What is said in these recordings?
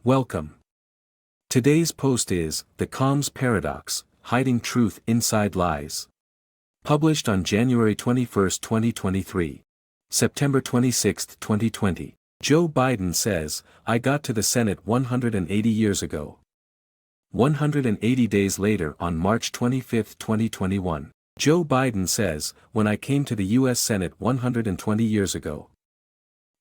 Welcome. Today's post is The Calm's Paradox, Hiding Truth Inside Lies. Published on January 21, 2023. September 26, 2020. Joe Biden says, I got to the Senate 180 years ago. 180 days later on March 25, 2021. Joe Biden says, when I came to the U.S. Senate 120 years ago.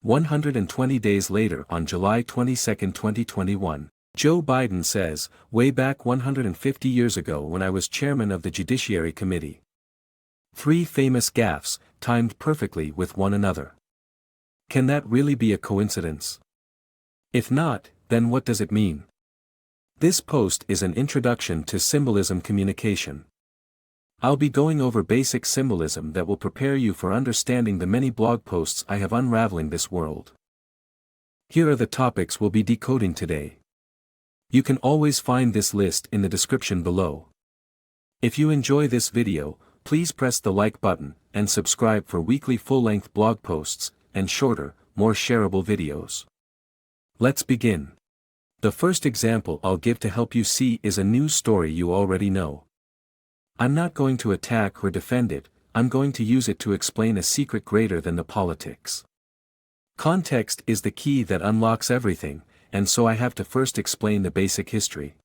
120 days later on July 22, 2021. Joe Biden says, way back 150 years ago when I was chairman of the Judiciary Committee. Three famous gaffes, timed perfectly with one another. Can that really be a coincidence? If not, then what does it mean? This post is an introduction to symbolism communication. I'll be going over basic symbolism that will prepare you for understanding the many blog posts I have unraveling this world. Here are the topics we'll be decoding today. You can always find this list in the description below. If you enjoy this video, please press the like button, and subscribe for weekly full-length blog posts, and shorter, more shareable videos. Let's begin. The first example I'll give to help you see is a news story you already know. I'm not going to attack or defend it, I'm going to use it to explain a secret greater than the politics. Context is the key that unlocks everything, and so I have to first explain the basic history.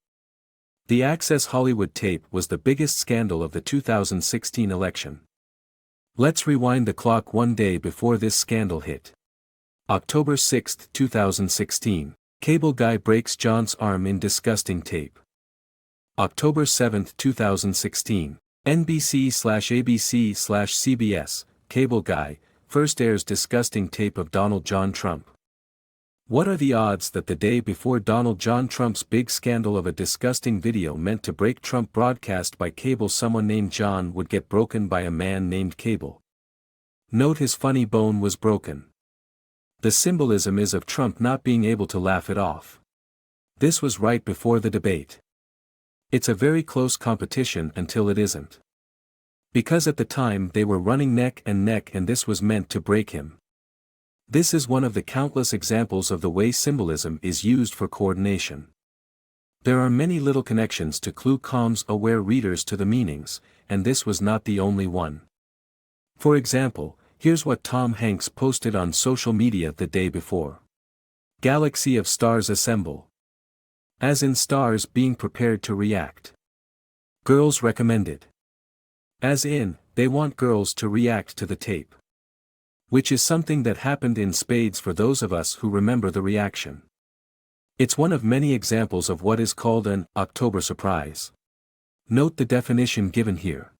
The Access Hollywood tape was the biggest scandal of the 2016 election. Let's rewind the clock one day before this scandal hit. October 6, 2016. Cable guy breaks John's arm in disgusting tape. October 7, 2016. NBC/ABC/CBS, cable guy, first airs disgusting tape of Donald John Trump. What are the odds that the day before Donald John Trump's big scandal of a disgusting video meant to break Trump broadcast by cable someone named John would get broken by a man named Cable? Note his funny bone was broken. The symbolism is of Trump not being able to laugh it off. This was right before the debate. It's a very close competition until it isn't. Because at the time they were running neck and neck and this was meant to break him. This is one of the countless examples of the way symbolism is used for coordination. There are many little connections to clue comms aware readers to the meanings, and this was not the only one. For example, here's what Tom Hanks posted on social media the day before. Galaxy of stars assemble. As in stars being prepared to react. Girls recommended. As in, they want girls to react to the tape. Which is something that happened in spades for those of us who remember the reaction. It's one of many examples of what is called an October surprise. Note the definition given here.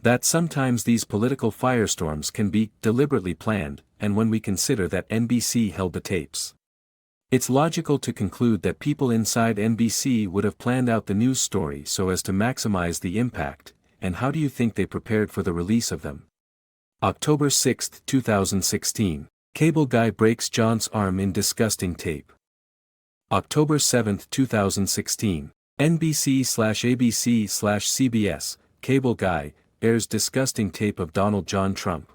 That sometimes these political firestorms can be deliberately planned, and when we consider that NBC held the tapes. It's logical to conclude that people inside NBC would have planned out the news story so as to maximize the impact, and how do you think they prepared for the release of them? October 6, 2016. Cable guy breaks John's arm in disgusting tape. October 7, 2016. NBC/ABC/CBS, cable guy, airs disgusting tape of Donald John Trump.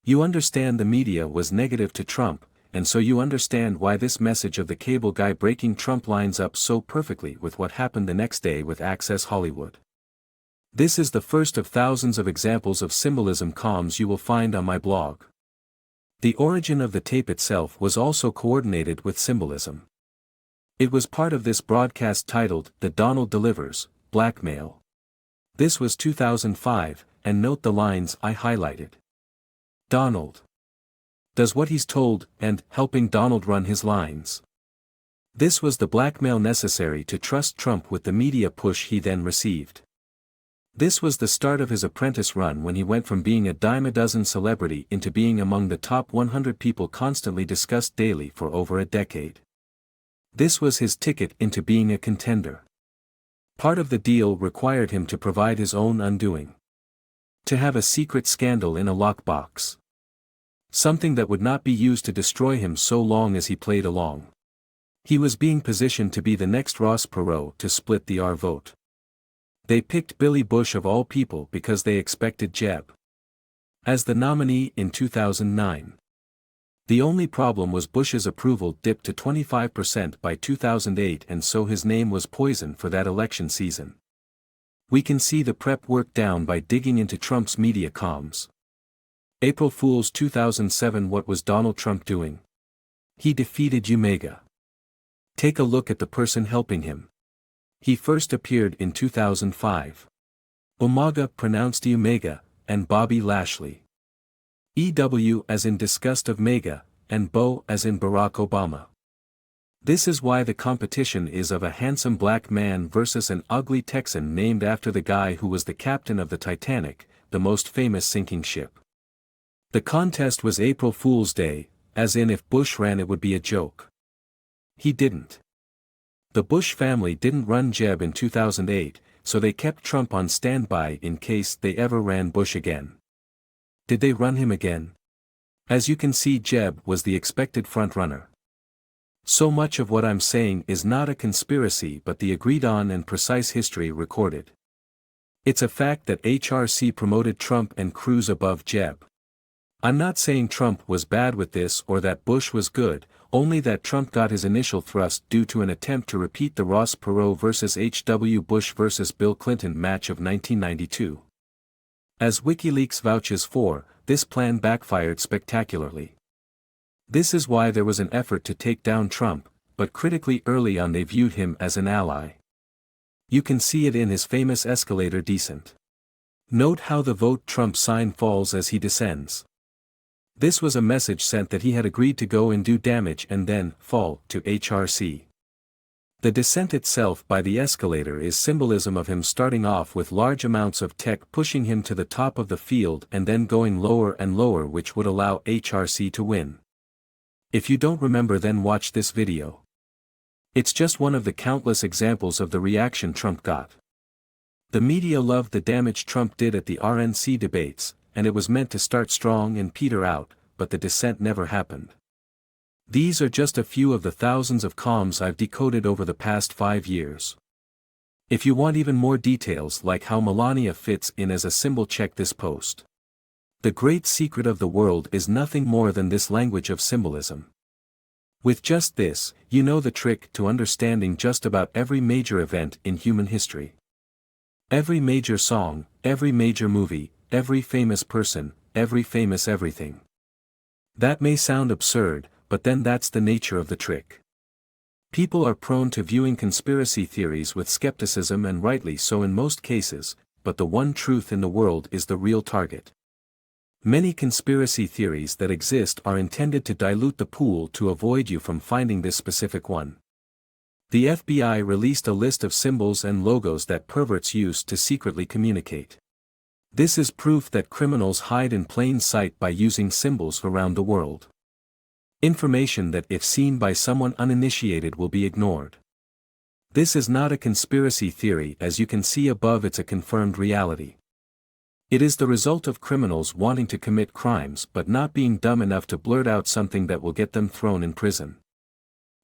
You understand the media was negative to Trump, and so you understand why this message of the cable guy breaking Trump lines up so perfectly with what happened the next day with Access Hollywood. This is the first of thousands of examples of symbolism comms you will find on my blog. The origin of the tape itself was also coordinated with symbolism. It was part of this broadcast titled, The Donald Delivers, Blackmail. This was 2005, and note the lines I highlighted. Donald does what he's told, and helping Donald run his lines. This was the blackmail necessary to trust Trump with the media push he then received. This was the start of his apprentice run when he went from being a dime a dozen celebrity into being among the top 100 people constantly discussed daily for over a decade. This was his ticket into being a contender. Part of the deal required him to provide his own undoing. To have a secret scandal in a lockbox. Something that would not be used to destroy him so long as he played along. He was being positioned to be the next Ross Perot to split the R vote. They picked Billy Bush of all people because they expected Jeb as the nominee in 2009. The only problem was Bush's approval dipped to 25% by 2008, and so his name was poisoned for that election season. We can see the prep work down by digging into Trump's media comms. April Fool's 2007. What was Donald Trump doing? He defeated Umaga. Take a look at the person helping him. He first appeared in 2005. Umaga pronounced Umaga, and Bobby Lashley. EW as in disgust of MAGA, and Bo as in Barack Obama. This is why the competition is of a handsome black man versus an ugly Texan named after the guy who was the captain of the Titanic, the most famous sinking ship. The contest was April Fool's Day, as in if Bush ran it would be a joke. He didn't. The Bush family didn't run Jeb in 2008, so they kept Trump on standby in case they ever ran Bush again. Did they run him again? As you can see, Jeb was the expected frontrunner. So much of what I'm saying is not a conspiracy but the agreed-on and precise history recorded. It's a fact that HRC promoted Trump and Cruz above Jeb. I'm not saying Trump was bad with this or that Bush was good, only that Trump got his initial thrust due to an attempt to repeat the Ross Perot vs. H.W. Bush vs. Bill Clinton match of 1992. As WikiLeaks vouches for, this plan backfired spectacularly. This is why there was an effort to take down Trump, but critically early on they viewed him as an ally. You can see it in his famous escalator descent. Note how the vote Trump sign falls as he descends. This was a message sent that he had agreed to go and do damage and then fall to HRC. The descent itself by the escalator is symbolism of him starting off with large amounts of tech pushing him to the top of the field and then going lower and lower, which would allow HRC to win. If you don't remember, then watch this video. It's just one of the countless examples of the reaction Trump got. The media loved the damage Trump did at the RNC debates, and it was meant to start strong and peter out, but the descent never happened. These are just a few of the thousands of comms I've decoded over the past 5 years. If you want even more details like how Melania fits in as a symbol, check this post. The great secret of the world is nothing more than this language of symbolism. With just this, you know the trick to understanding just about every major event in human history. Every major song, every major movie, every famous person, every famous everything. That may sound absurd, but then that's the nature of the trick. People are prone to viewing conspiracy theories with skepticism, and rightly so in most cases, but the one truth in the world is the real target. Many conspiracy theories that exist are intended to dilute the pool to avoid you from finding this specific one. The FBI released a list of symbols and logos that perverts use to secretly communicate. This is proof that criminals hide in plain sight by using symbols around the world. Information that if seen by someone uninitiated will be ignored. This is not a conspiracy theory, as you can see above, it's a confirmed reality. It is the result of criminals wanting to commit crimes but not being dumb enough to blurt out something that will get them thrown in prison.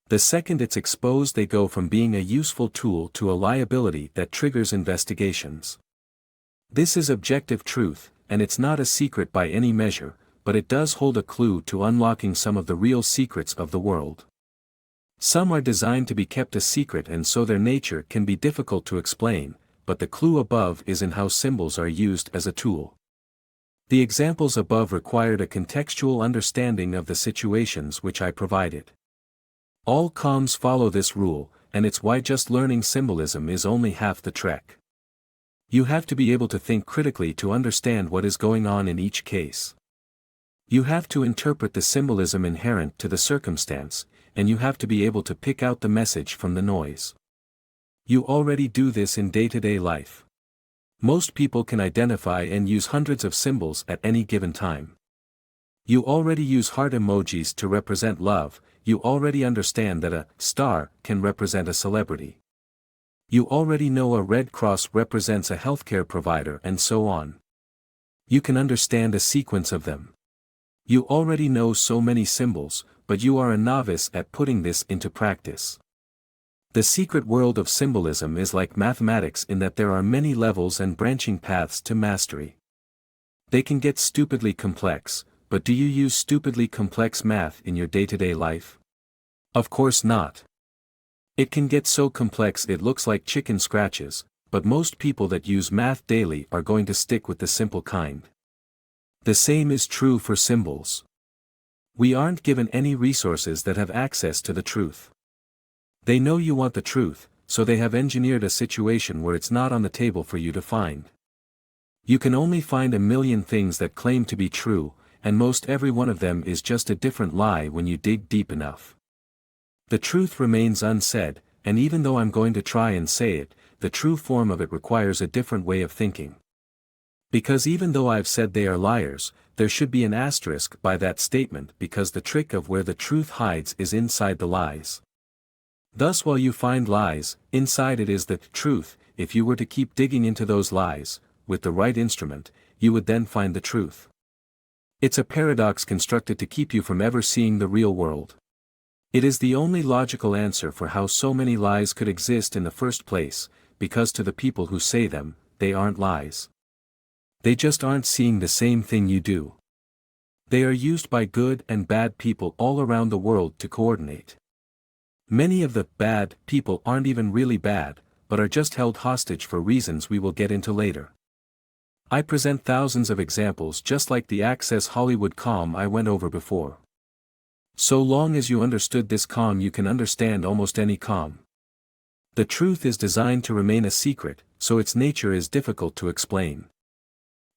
The second it's exposed, they go from being a useful tool to a liability that triggers investigations. This is objective truth, and it's not a secret by any measure, but it does hold a clue to unlocking some of the real secrets of the world. Some are designed to be kept a secret, and so their nature can be difficult to explain, but the clue above is in how symbols are used as a tool. The examples above required a contextual understanding of the situations which I provided. All comms follow this rule, and it's why just learning symbolism is only half the trek. You have to be able to think critically to understand what is going on in each case. You have to interpret the symbolism inherent to the circumstance, and you have to be able to pick out the message from the noise. You already do this in day-to-day life. Most people can identify and use hundreds of symbols at any given time. You already use heart emojis to represent love, you already understand that a star can represent a celebrity. You already know a red cross represents a healthcare provider, and so on. You can understand a sequence of them. You already know so many symbols, but you are a novice at putting this into practice. The secret world of symbolism is like mathematics in that there are many levels and branching paths to mastery. They can get stupidly complex, but do you use stupidly complex math in your day-to-day life? Of course not. It can get so complex it looks like chicken scratches, but most people that use math daily are going to stick with the simple kind. The same is true for symbols. We aren't given any resources that have access to the truth. They know you want the truth, so they have engineered a situation where it's not on the table for you to find. You can only find a million things that claim to be true, and most every one of them is just a different lie when you dig deep enough. The truth remains unsaid, and even though I'm going to try and say it, the true form of it requires a different way of thinking. Because even though I've said they are liars, there should be an asterisk by that statement because the trick of where the truth hides is inside the lies. Thus while you find lies, inside it is the truth. If you were to keep digging into those lies, with the right instrument, you would then find the truth. It's a paradox constructed to keep you from ever seeing the real world. It is the only logical answer for how so many lies could exist in the first place, because to the people who say them, they aren't lies. They just aren't seeing the same thing you do. They are used by good and bad people all around the world to coordinate. Many of the bad people aren't even really bad, but are just held hostage for reasons we will get into later. I present thousands of examples just like the Access Hollywood comm I went over before. So long as you understood this comm you can understand almost any comm. The truth is designed to remain a secret, so its nature is difficult to explain.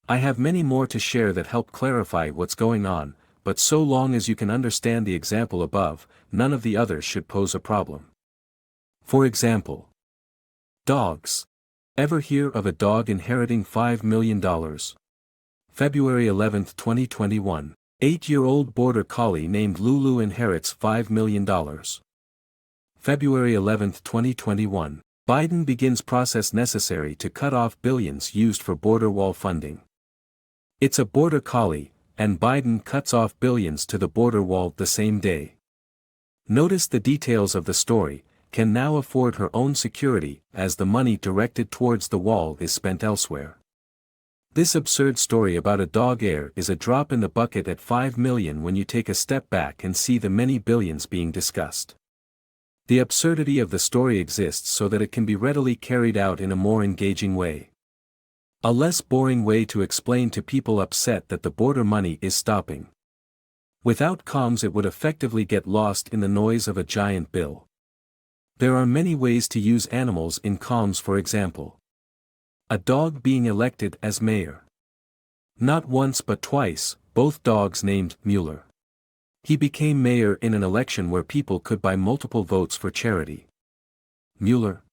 I have many more to share that help clarify what's going on, but so long as you can understand the example above, none of the others should pose a problem. For example, dogs. Ever hear of a dog inheriting $5 million? February 11, 2021. 8-year-old border collie named Lulu inherits $5 million. February 11, 2021. Biden begins process necessary to cut off billions used for border wall funding. It's a border collie, and Biden cuts off billions to the border wall the same day. Notice the details of the story. Can now afford her own security, as the money directed towards the wall is spent elsewhere. This absurd story about a dog heir is a drop in the bucket at $5 million when you take a step back and see the many billions being discussed. The absurdity of the story exists so that it can be readily carried out in a more engaging way. A less boring way to explain to people upset that the border money is stopping. Without comms it would effectively get lost in the noise of a giant bill. There are many ways to use animals in comms, for example. A dog being elected as mayor. Not once but twice, both dogs named Mueller. He became mayor in an election where people could buy multiple votes for charity. Mueller.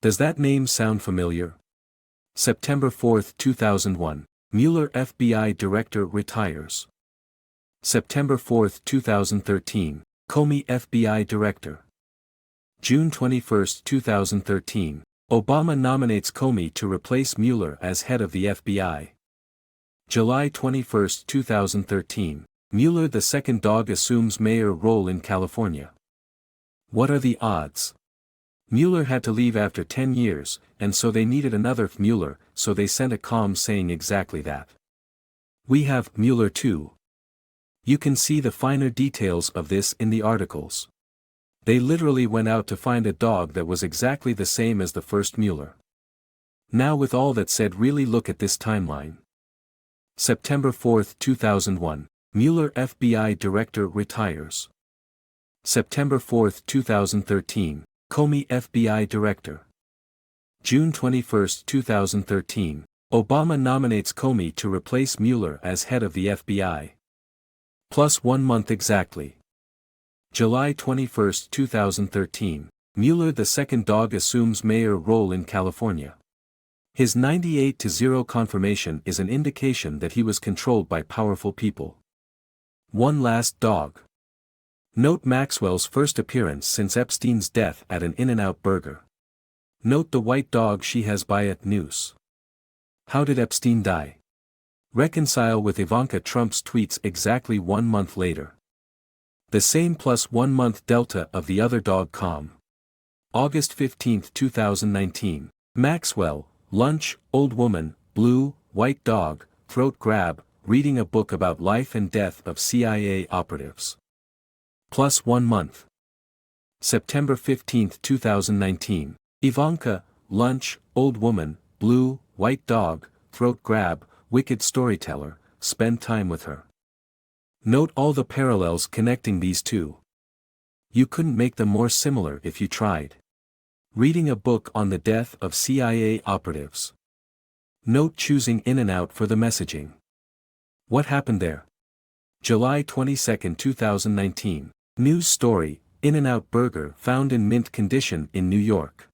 Does that name sound familiar? September 4, 2001. Mueller FBI Director retires. September 4, 2013. Comey FBI Director. June 21, 2013. Obama nominates Comey to replace Mueller as head of the FBI. July 21, 2013. Mueller the second dog assumes mayor role in California. What are the odds? Mueller had to leave after 10 years, and so they needed another Mueller, so they sent a comm saying exactly that. We have Mueller too. You can see the finer details of this in the articles. They literally went out to find a dog that was exactly the same as the first Mueller. Now with all that said, really look at this timeline. September 4, 2001. Mueller FBI Director retires. September 4, 2013. Comey FBI Director. June 21, 2013. Obama nominates Comey to replace Mueller as head of the FBI. Plus 1 month exactly. July 21, 2013. Mueller the second dog assumes mayor role in California. His 98-0 confirmation is an indication that he was controlled by powerful people. One last dog. Note Maxwell's first appearance since Epstein's death at an In-N-Out burger. Note the white dog she has by a noose. How did Epstein die? Reconcile with Ivanka Trump's tweets exactly 1 month later. The same plus 1 month delta of the other dog comm. August 15, 2019. Maxwell, lunch, old woman, blue, white dog, throat grab, reading a book about life and death of CIA operatives. Plus 1 month. September 15, 2019. Ivanka, lunch, old woman, blue, white dog, throat grab, wicked storyteller, spend time with her. Note all the parallels connecting these two. You couldn't make them more similar if you tried. Reading a book on the death of CIA operatives. Note choosing In-N-Out for the messaging. What happened there? July 22, 2019. News story, In-N-Out burger found in mint condition in New York.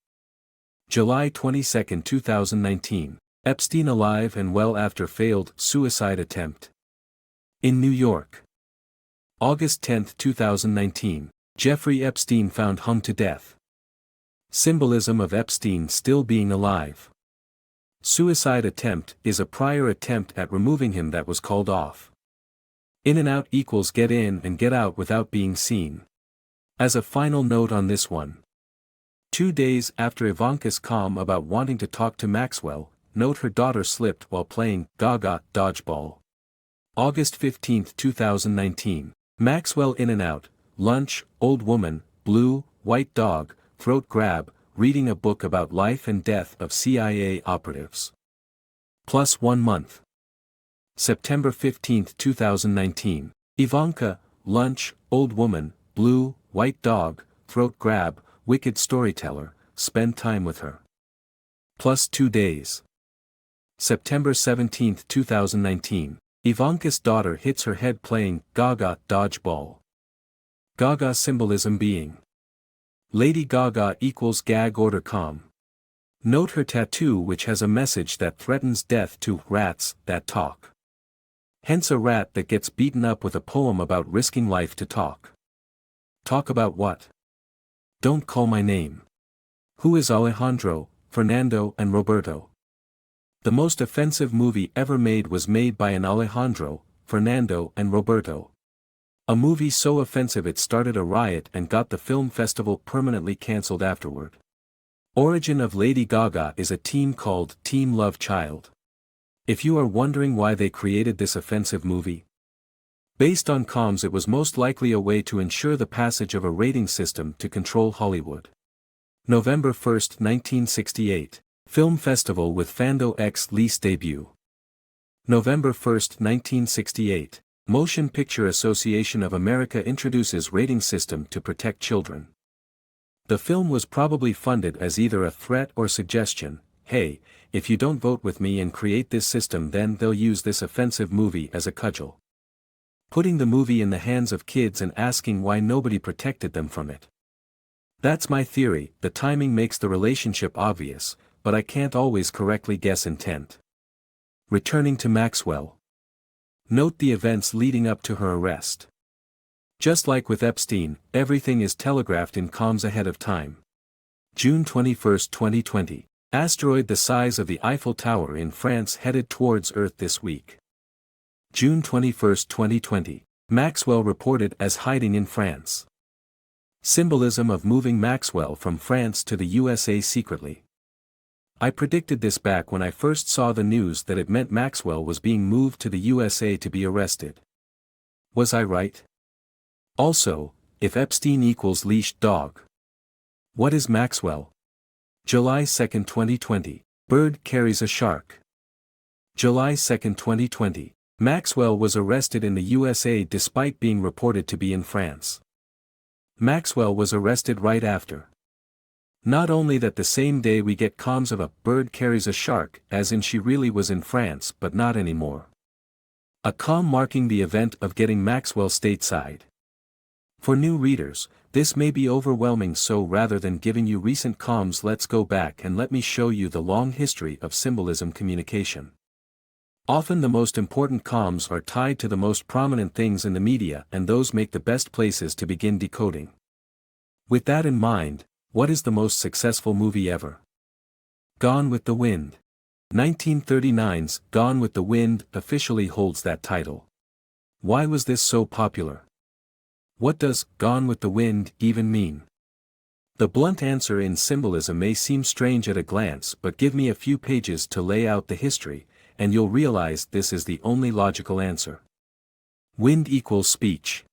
July 22, 2019. Epstein alive and well after failed suicide attempt. In New York. August 10, 2019. Jeffrey Epstein found hung to death. Symbolism of Epstein still being alive. Suicide attempt is a prior attempt at removing him that was called off. In-N-Out equals get in and get out without being seen. As a final note on this one. 2 days after Ivanka's calm about wanting to talk to Maxwell, note her daughter slipped while playing Gaga dodgeball. August 15, 2019. Maxwell In-N-Out, lunch, old woman, blue, white dog, throat grab, reading a book about life and death of CIA operatives. Plus 1 month. September 15, 2019. Ivanka, lunch, old woman, blue, white dog, throat grab, wicked storyteller, spend time with her. Plus 2 days. September 17, 2019. Ivanka's daughter hits her head playing Gaga dodgeball. Gaga symbolism being. Lady Gaga equals gag order calm. Note her tattoo which has a message that threatens death to rats that talk. Hence a rat that gets beaten up with a poem about risking life to talk. Talk about what? Don't call my name. Who is Alejandro, Fernando and Roberto? The most offensive movie ever made was made by an Alejandro, Fernando and Roberto. A movie so offensive it started a riot and got the film festival permanently cancelled afterward. Origin of Lady Gaga is a team called Team Love Child. If you are wondering why they created this offensive movie, based on comms, it was most likely a way to ensure the passage of a rating system to control Hollywood. November 1, 1968. Film Festival with Fando X Lease debut. November 1, 1968. Motion Picture Association of America introduces rating system to protect children. The film was probably funded as either a threat or suggestion, hey, if you don't vote with me and create this system then they'll use this offensive movie as a cudgel. Putting the movie in the hands of kids and asking why nobody protected them from it. That's my theory. The timing makes the relationship obvious, but I can't always correctly guess intent. Returning to Maxwell. Note the events leading up to her arrest. Just like with Epstein, everything is telegraphed in comms ahead of time. June 21, 2020. Asteroid the size of the Eiffel Tower in France headed towards Earth this week. June 21, 2020. Maxwell reported as hiding in France. Symbolism of moving Maxwell from France to the USA secretly. I predicted this back when I first saw the news that it meant Maxwell was being moved to the USA to be arrested. Was I right? Also, if Epstein equals leashed dog. What is Maxwell? July 2, 2020. Bird carries a shark. July 2, 2020. Maxwell was arrested in the USA despite being reported to be in France. Maxwell was arrested right after. Not only that, the same day we get comms of a bird carries a shark, as in she really was in France but not anymore. A comm marking the event of getting Maxwell stateside. For new readers, this may be overwhelming, so rather than giving you recent comms, let's go back and let me show you the long history of symbolism communication. Often the most important comms are tied to the most prominent things in the media, and those make the best places to begin decoding. With that in mind, what is the most successful movie ever? Gone with the Wind. 1939's Gone with the Wind officially holds that title. Why was this so popular? What does Gone with the Wind even mean? The blunt answer in symbolism may seem strange at a glance, but give me a few pages to lay out the history, and you'll realize this is the only logical answer. Wind equals speech.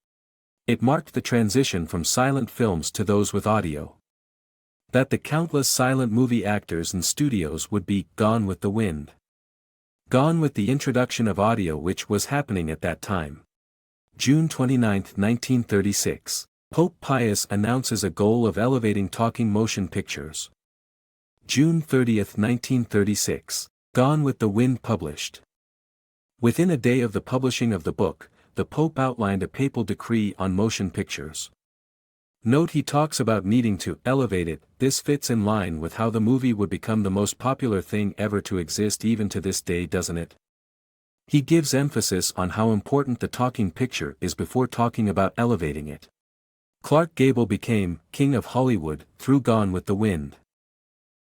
It marked the transition from silent films to those with audio. That the countless silent movie actors and studios would be gone with the wind. Gone with the introduction of audio, which was happening at that time. June 29, 1936. Pope Pius announces a goal of elevating talking motion pictures. June 30, 1936. Gone with the Wind published. Within a day of the publishing of the book, the Pope outlined a papal decree on motion pictures. Note he talks about needing to elevate it. This fits in line with how the movie would become the most popular thing ever to exist even to this day, doesn't it? He gives emphasis on how important the talking picture is before talking about elevating it. Clark Gable became King of Hollywood through Gone with the Wind.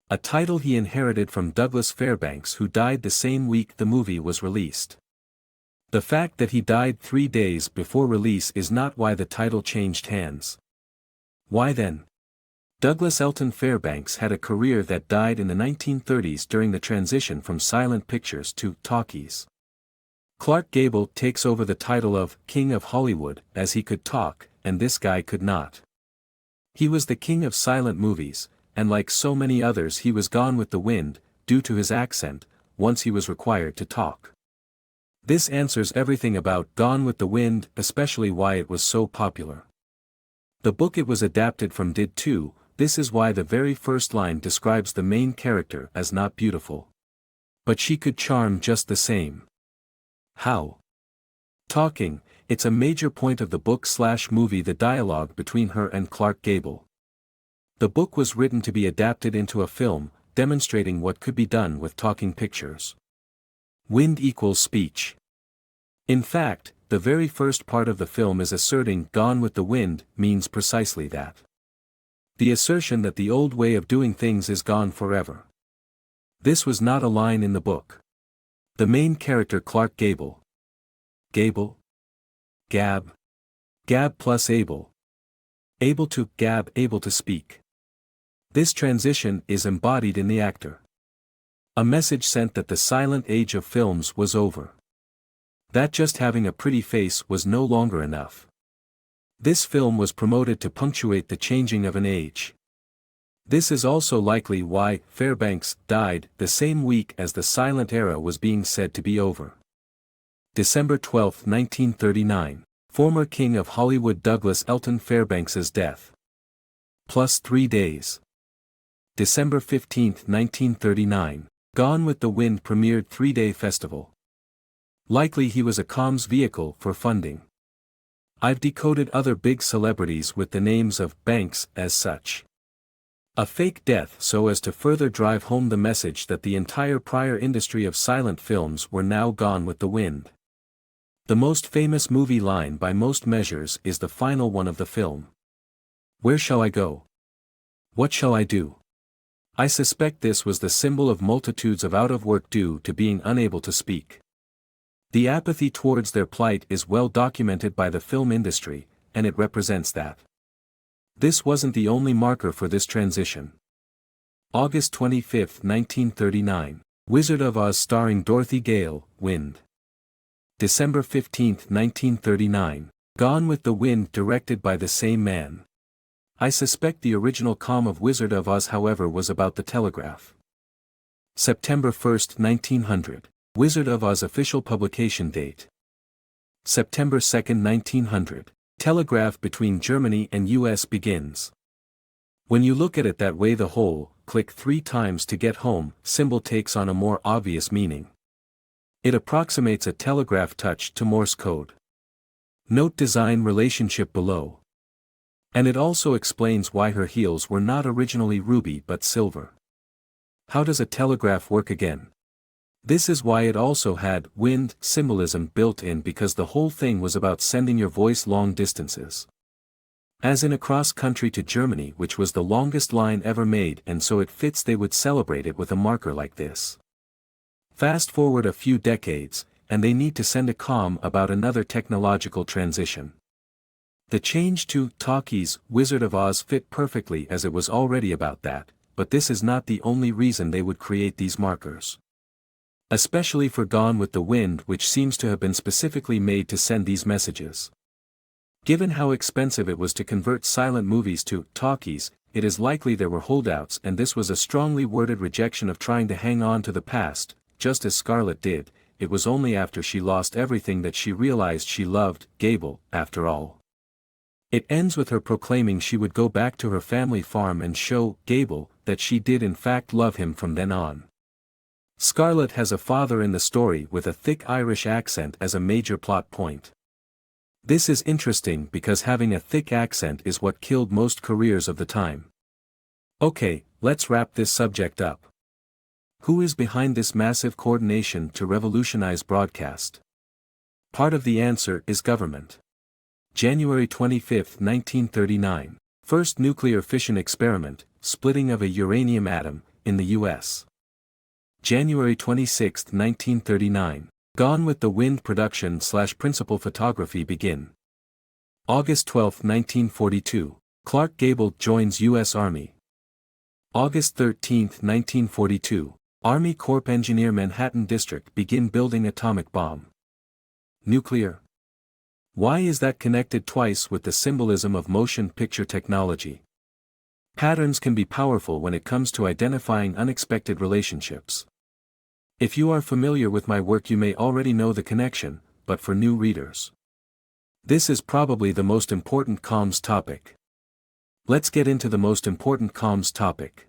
A title he inherited from Douglas Fairbanks, who died the same week the movie was released. The fact that he died 3 days before release is not why the title changed hands. Why then? Douglas Elton Fairbanks had a career that died in the 1930s during the transition from silent pictures to talkies. Clark Gable takes over the title of King of Hollywood, as he could talk, and this guy could not. He was the king of silent movies, and like so many others he was gone with the wind, due to his accent, once he was required to talk. This answers everything about Gone with the Wind, especially why it was so popular. The book it was adapted from did too. This is why the very first line describes the main character as not beautiful. But she could charm just the same. How? Talking. It's a major point of the book/movie, the dialogue between her and Clark Gable. The book was written to be adapted into a film, demonstrating what could be done with talking pictures. Wind equals speech. In fact, the very first part of the film is asserting Gone with the Wind means precisely that. The assertion that the old way of doing things is gone forever. This was not a line in the book. The main character Clark Gable. Gable? Gab? Gab plus able. Able to gab, able to speak. This transition is embodied in the actor. A message sent that the silent age of films was over. That just having a pretty face was no longer enough. This film was promoted to punctuate the changing of an age. This is also likely why Fairbanks died the same week as the silent era was being said to be over. December 12, 1939, former King of Hollywood Douglas Elton Fairbanks's death. Plus 3 days. December 15, 1939, Gone with the Wind premiered 3-day festival. Likely he was a comms vehicle for funding. I've decoded other big celebrities with the names of Banks as such. A fake death so as to further drive home the message that the entire prior industry of silent films were now gone with the wind. The most famous movie line by most measures is the final one of the film. Where shall I go? What shall I do? I suspect this was the symbol of multitudes of out of work due to being unable to speak. The apathy towards their plight is well documented by the film industry, and it represents that. This wasn't the only marker for this transition. August 25, 1939, Wizard of Oz starring Dorothy Gale, Wind. December 15, 1939, Gone with the Wind directed by the same man. I suspect the original com of Wizard of Oz, however, was about the telegraph. September 1, 1900, Wizard of Oz official publication date. September 2, 1900, telegraph between Germany and US begins. When you look at it that way, the whole, click 3 times to get home, symbol takes on a more obvious meaning. It approximates a telegraph touch to Morse code. Note design relationship below. And it also explains why her heels were not originally ruby but silver. How does a telegraph work again? This is why it also had wind symbolism built in, because the whole thing was about sending your voice long distances. As in across country to Germany, which was the longest line ever made, and so it fits they would celebrate it with a marker like this. Fast forward a few decades, and they need to send a comm about another technological transition. The change to talkies, Wizard of Oz fit perfectly as it was already about that, but this is not the only reason they would create these markers. Especially for Gone with the Wind, which seems to have been specifically made to send these messages. Given how expensive it was to convert silent movies to talkies, it is likely there were holdouts, and this was a strongly worded rejection of trying to hang on to the past, just as Scarlett did. It was only after she lost everything that she realized she loved Gable, after all. It ends with her proclaiming she would go back to her family farm and show Gable that she did in fact love him from then on. Scarlett has a father in the story with a thick Irish accent as a major plot point. This is interesting because having a thick accent is what killed most careers of the time. Okay, let's wrap this subject up. Who is behind this massive coordination to revolutionize broadcast? Part of the answer is government. January 25, 1939. First nuclear fission experiment, splitting of a uranium atom, in the U.S. January 26, 1939. Gone with the Wind production/principal photography begin. August 12, 1942. Clark Gable joins U.S. Army. August 13, 1942. Army Corps Engineer Manhattan District begin building atomic bomb. Nuclear. Why is that connected twice with the symbolism of motion picture technology? Patterns can be powerful when it comes to identifying unexpected relationships. If you are familiar with my work, you may already know the connection, but for new readers, this is probably the most important comms topic. Let's get into the most important comms topic.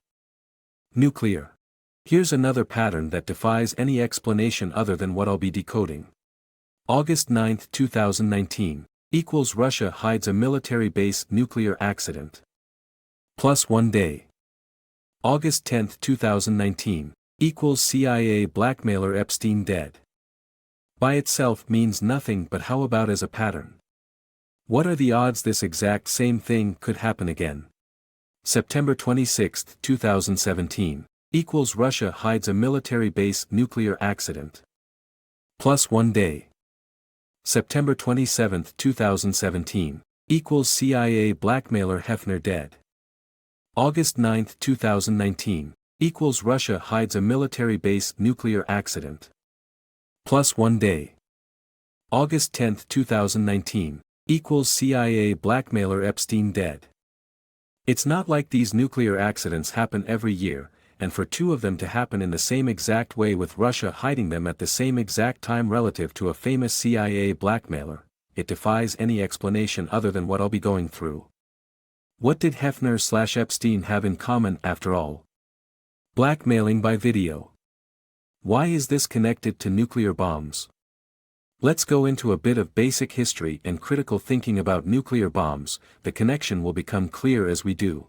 Nuclear. Here's another pattern that defies any explanation other than what I'll be decoding. August 9, 2019. Russia hides a military base nuclear accident. +1 day. August 10, 2019. CIA blackmailer Epstein dead. By itself means nothing, but how about as a pattern? What are the odds this exact same thing could happen again? September 26, 2017. Russia hides a military base nuclear accident. +1 day. September 27, 2017. CIA blackmailer Hefner dead. August 9, 2019. Russia hides a military base nuclear accident. +1 day. August 10, 2019. CIA blackmailer Epstein dead. It's not like these nuclear accidents happen every year, and for two of them to happen in the same exact way with Russia hiding them at the same exact time relative to a famous CIA blackmailer, it defies any explanation other than what I'll be going through. What did Hefner/Epstein have in common after all? Blackmailing by video. Why is this connected to nuclear bombs? Let's go into a bit of basic history and critical thinking about nuclear bombs. The connection will become clear as we do.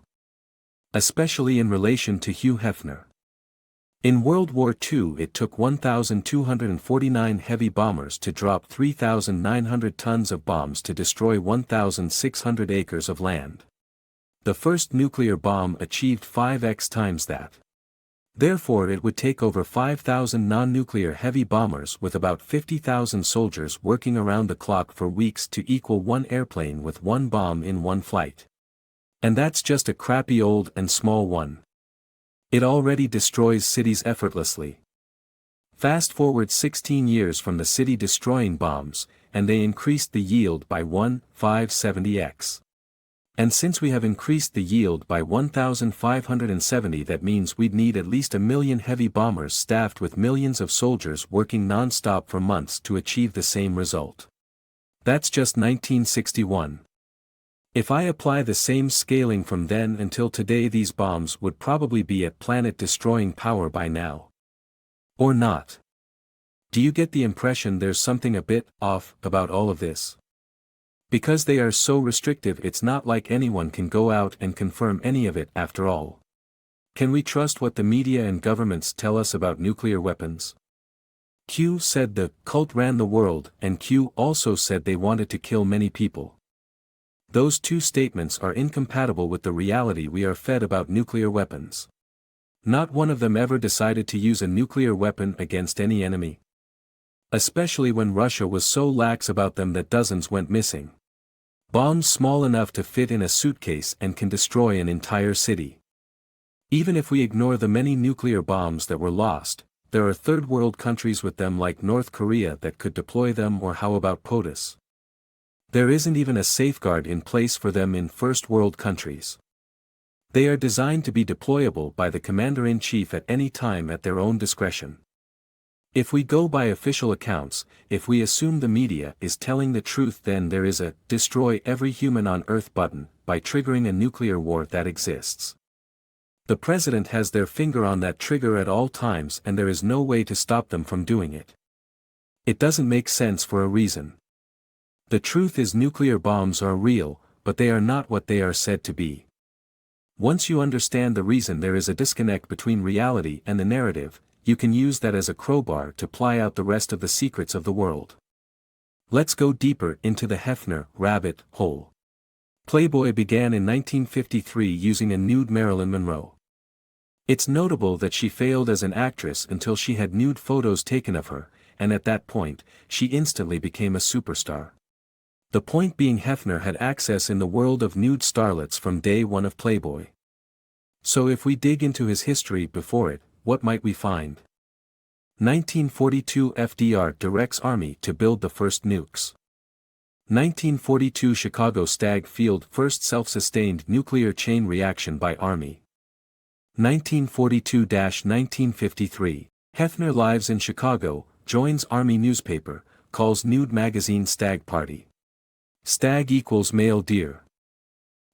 Especially in relation to Hugh Hefner. In World War II, it took 1,249 heavy bombers to drop 3,900 tons of bombs to destroy 1,600 acres of land. The first nuclear bomb achieved 5x times that. Therefore, it would take over 5,000 non-nuclear heavy bombers with about 50,000 soldiers working around the clock for weeks to equal one airplane with one bomb in one flight. And that's just a crappy old and small one. It already destroys cities effortlessly. Fast forward 16 years from the city destroying bombs, and they increased the yield by 1,570x. And since we have increased the yield by 1,570, that means we'd need at least 1 million heavy bombers staffed with millions of soldiers working non-stop for months to achieve the same result. That's just 1961. If I apply the same scaling from then until today, these bombs would probably be at planet-destroying power by now. Or not. Do you get the impression there's something a bit off about all of this? Because they are so restrictive, it's not like anyone can go out and confirm any of it after all. Can we trust what the media and governments tell us about nuclear weapons? Q said the cult ran the world, and Q also said they wanted to kill many people. Those two statements are incompatible with the reality we are fed about nuclear weapons. Not one of them ever decided to use a nuclear weapon against any enemy. Especially when Russia was so lax about them that dozens went missing. Bombs small enough to fit in a suitcase and can destroy an entire city. Even if we ignore the many nuclear bombs that were lost, there are third world countries with them like North Korea that could deploy them, or how about POTUS? There isn't even a safeguard in place for them in first world countries. They are designed to be deployable by the Commander-in-Chief at any time at their own discretion. If we go by official accounts, if we assume the media is telling the truth, then there is a "destroy every human on Earth" button, by triggering a nuclear war that exists. The president has their finger on that trigger at all times, and there is no way to stop them from doing it. It doesn't make sense for a reason. The truth is, nuclear bombs are real, but they are not what they are said to be. Once you understand the reason there is a disconnect between reality and the narrative, you can use that as a crowbar to ply out the rest of the secrets of the world. Let's go deeper into the Hefner rabbit hole. Playboy began in 1953 using a nude Marilyn Monroe. It's notable that she failed as an actress until she had nude photos taken of her, and at that point, she instantly became a superstar. The point being, Hefner had access in the world of nude starlets from day one of Playboy. So if we dig into his history before it, what might we find? 1942 FDR directs Army to build the first nukes. 1942 Chicago Stag Field, first self-sustained nuclear chain reaction by Army. 1942-1953, Hefner lives in Chicago, joins Army newspaper, calls nude magazine Stag Party. Stag equals male deer.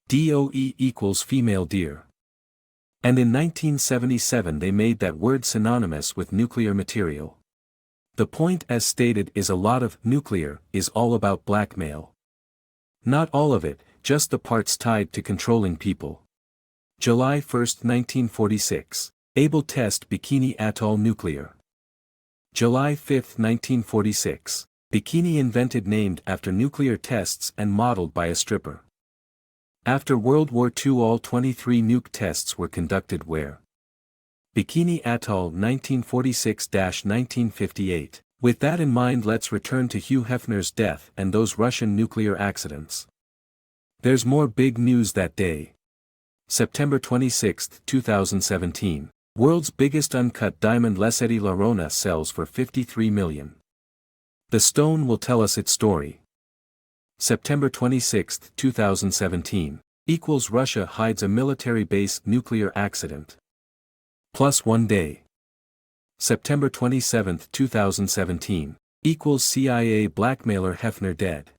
DOE equals female deer. And in 1977 they made that word synonymous with nuclear material. The point, as stated, is a lot of nuclear is all about blackmail. Not all of it, just the parts tied to controlling people. July 1, 1946. Able test Bikini Atoll nuclear. July 5, 1946. Bikini invented, named after nuclear tests and modeled by a stripper. After World War II, all 23 nuke tests were conducted where? Bikini Atoll, 1946-1958. With that in mind, let's return to Hugh Hefner's death and those Russian nuclear accidents. There's more big news that day. September 26, 2017. World's biggest uncut diamond Lesedi La Rona sells for $53 million. The stone will tell us its story. September 26, 2017. Equals Russia hides a military base nuclear accident. Plus 1 day. September 27, 2017. Equals CIA blackmailer Hefner dead.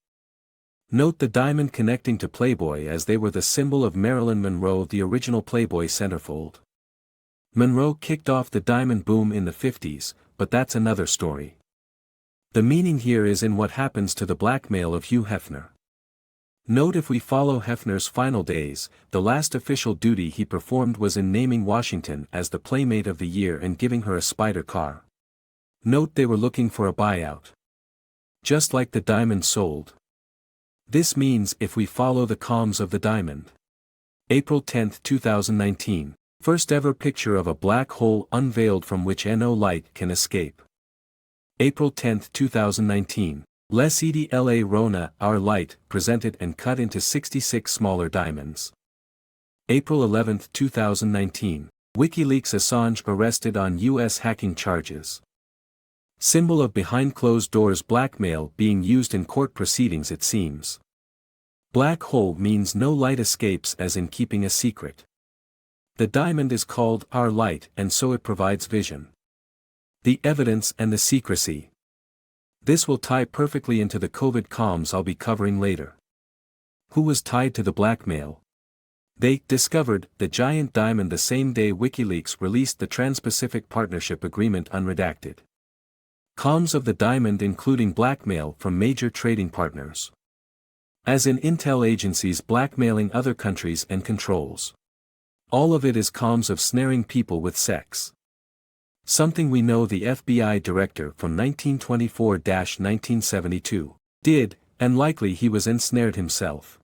Note the diamond connecting to Playboy, as they were the symbol of Marilyn Monroe, the original Playboy centerfold. Monroe kicked off the diamond boom in the 50s, but that's another story. The meaning here is in what happens to the blackmail of Hugh Hefner. Note, if we follow Hefner's final days, the last official duty he performed was in naming Washington as the Playmate of the Year and giving her a Spider car. Note, they were looking for a buyout. Just like the diamond sold. This means, if we follow the comms of the diamond. April 10, 2019. First ever picture of a black hole unveiled from which no light can escape. April 10, 2019. Lesedi La Rona, Our Light, presented and cut into 66 smaller diamonds. April 11, 2019. WikiLeaks Assange arrested on U.S. hacking charges. Symbol of behind closed doors blackmail being used in court proceedings, it seems. Black hole means no light escapes, as in keeping a secret. The diamond is called Our Light, and so it provides vision. The evidence and the secrecy. This will tie perfectly into the COVID comms I'll be covering later. Who was tied to the blackmail? They discovered the giant diamond the same day WikiLeaks released the Trans-Pacific Partnership Agreement unredacted. Comms of the diamond including blackmail from major trading partners. As in intel agencies blackmailing other countries and controls. All of it is comms of snaring people with sex. Something we know the FBI director from 1924-1972 did, and likely he was ensnared himself.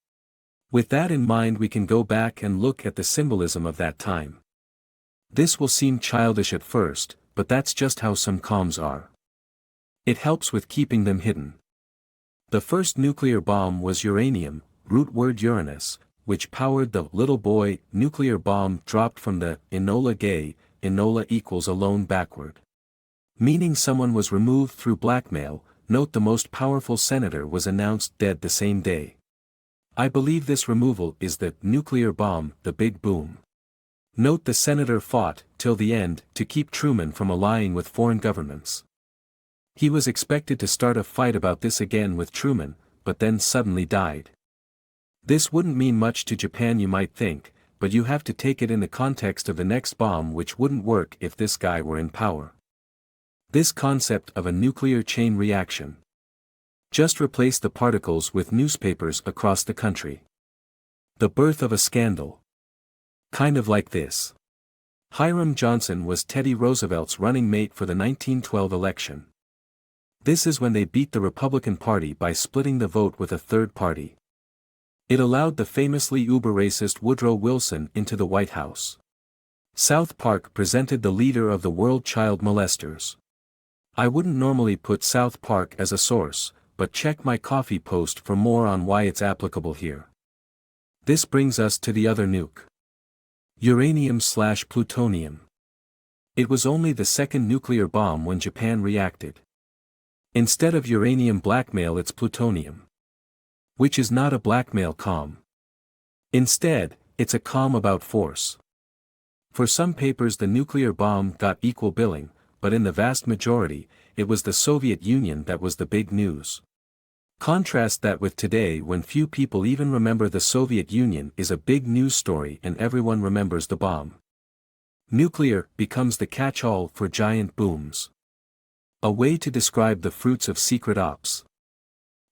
With that in mind, we can go back and look at the symbolism of that time. This will seem childish at first, but that's just how some comms are. It helps with keeping them hidden. The first nuclear bomb was uranium, root word Uranus, which powered the little boy nuclear bomb dropped from the Enola Gay. Enola equals alone backward. Meaning someone was removed through blackmail. Note the most powerful senator was announced dead the same day. I believe this removal is the nuclear bomb, the big boom. Note the senator fought, till the end, to keep Truman from allying with foreign governments. He was expected to start a fight about this again with Truman, but then suddenly died. This wouldn't mean much to Japan, you might think, but you have to take it in the context of the next bomb, which wouldn't work if this guy were in power. This concept of a nuclear chain reaction. Just replace the particles with newspapers across the country. The birth of a scandal. Kind of like this. Hiram Johnson was Teddy Roosevelt's running mate for the 1912 election. This is when they beat the Republican Party by splitting the vote with a third party. It allowed the famously uber-racist Woodrow Wilson into the White House. South Park presented the leader of the world child molesters. I wouldn't normally put South Park as a source, but check my coffee post for more on why it's applicable here. This brings us to the other nuke. Uranium/plutonium. It was only the second nuclear bomb when Japan reacted. Instead of uranium blackmail, it's plutonium. Which is not a blackmail calm. Instead, it's a calm about force. For some papers the nuclear bomb got equal billing, but in the vast majority, it was the Soviet Union that was the big news. Contrast that with today, when few people even remember the Soviet Union is a big news story and everyone remembers the bomb. Nuclear becomes the catch-all for giant booms. A way to describe the fruits of secret ops.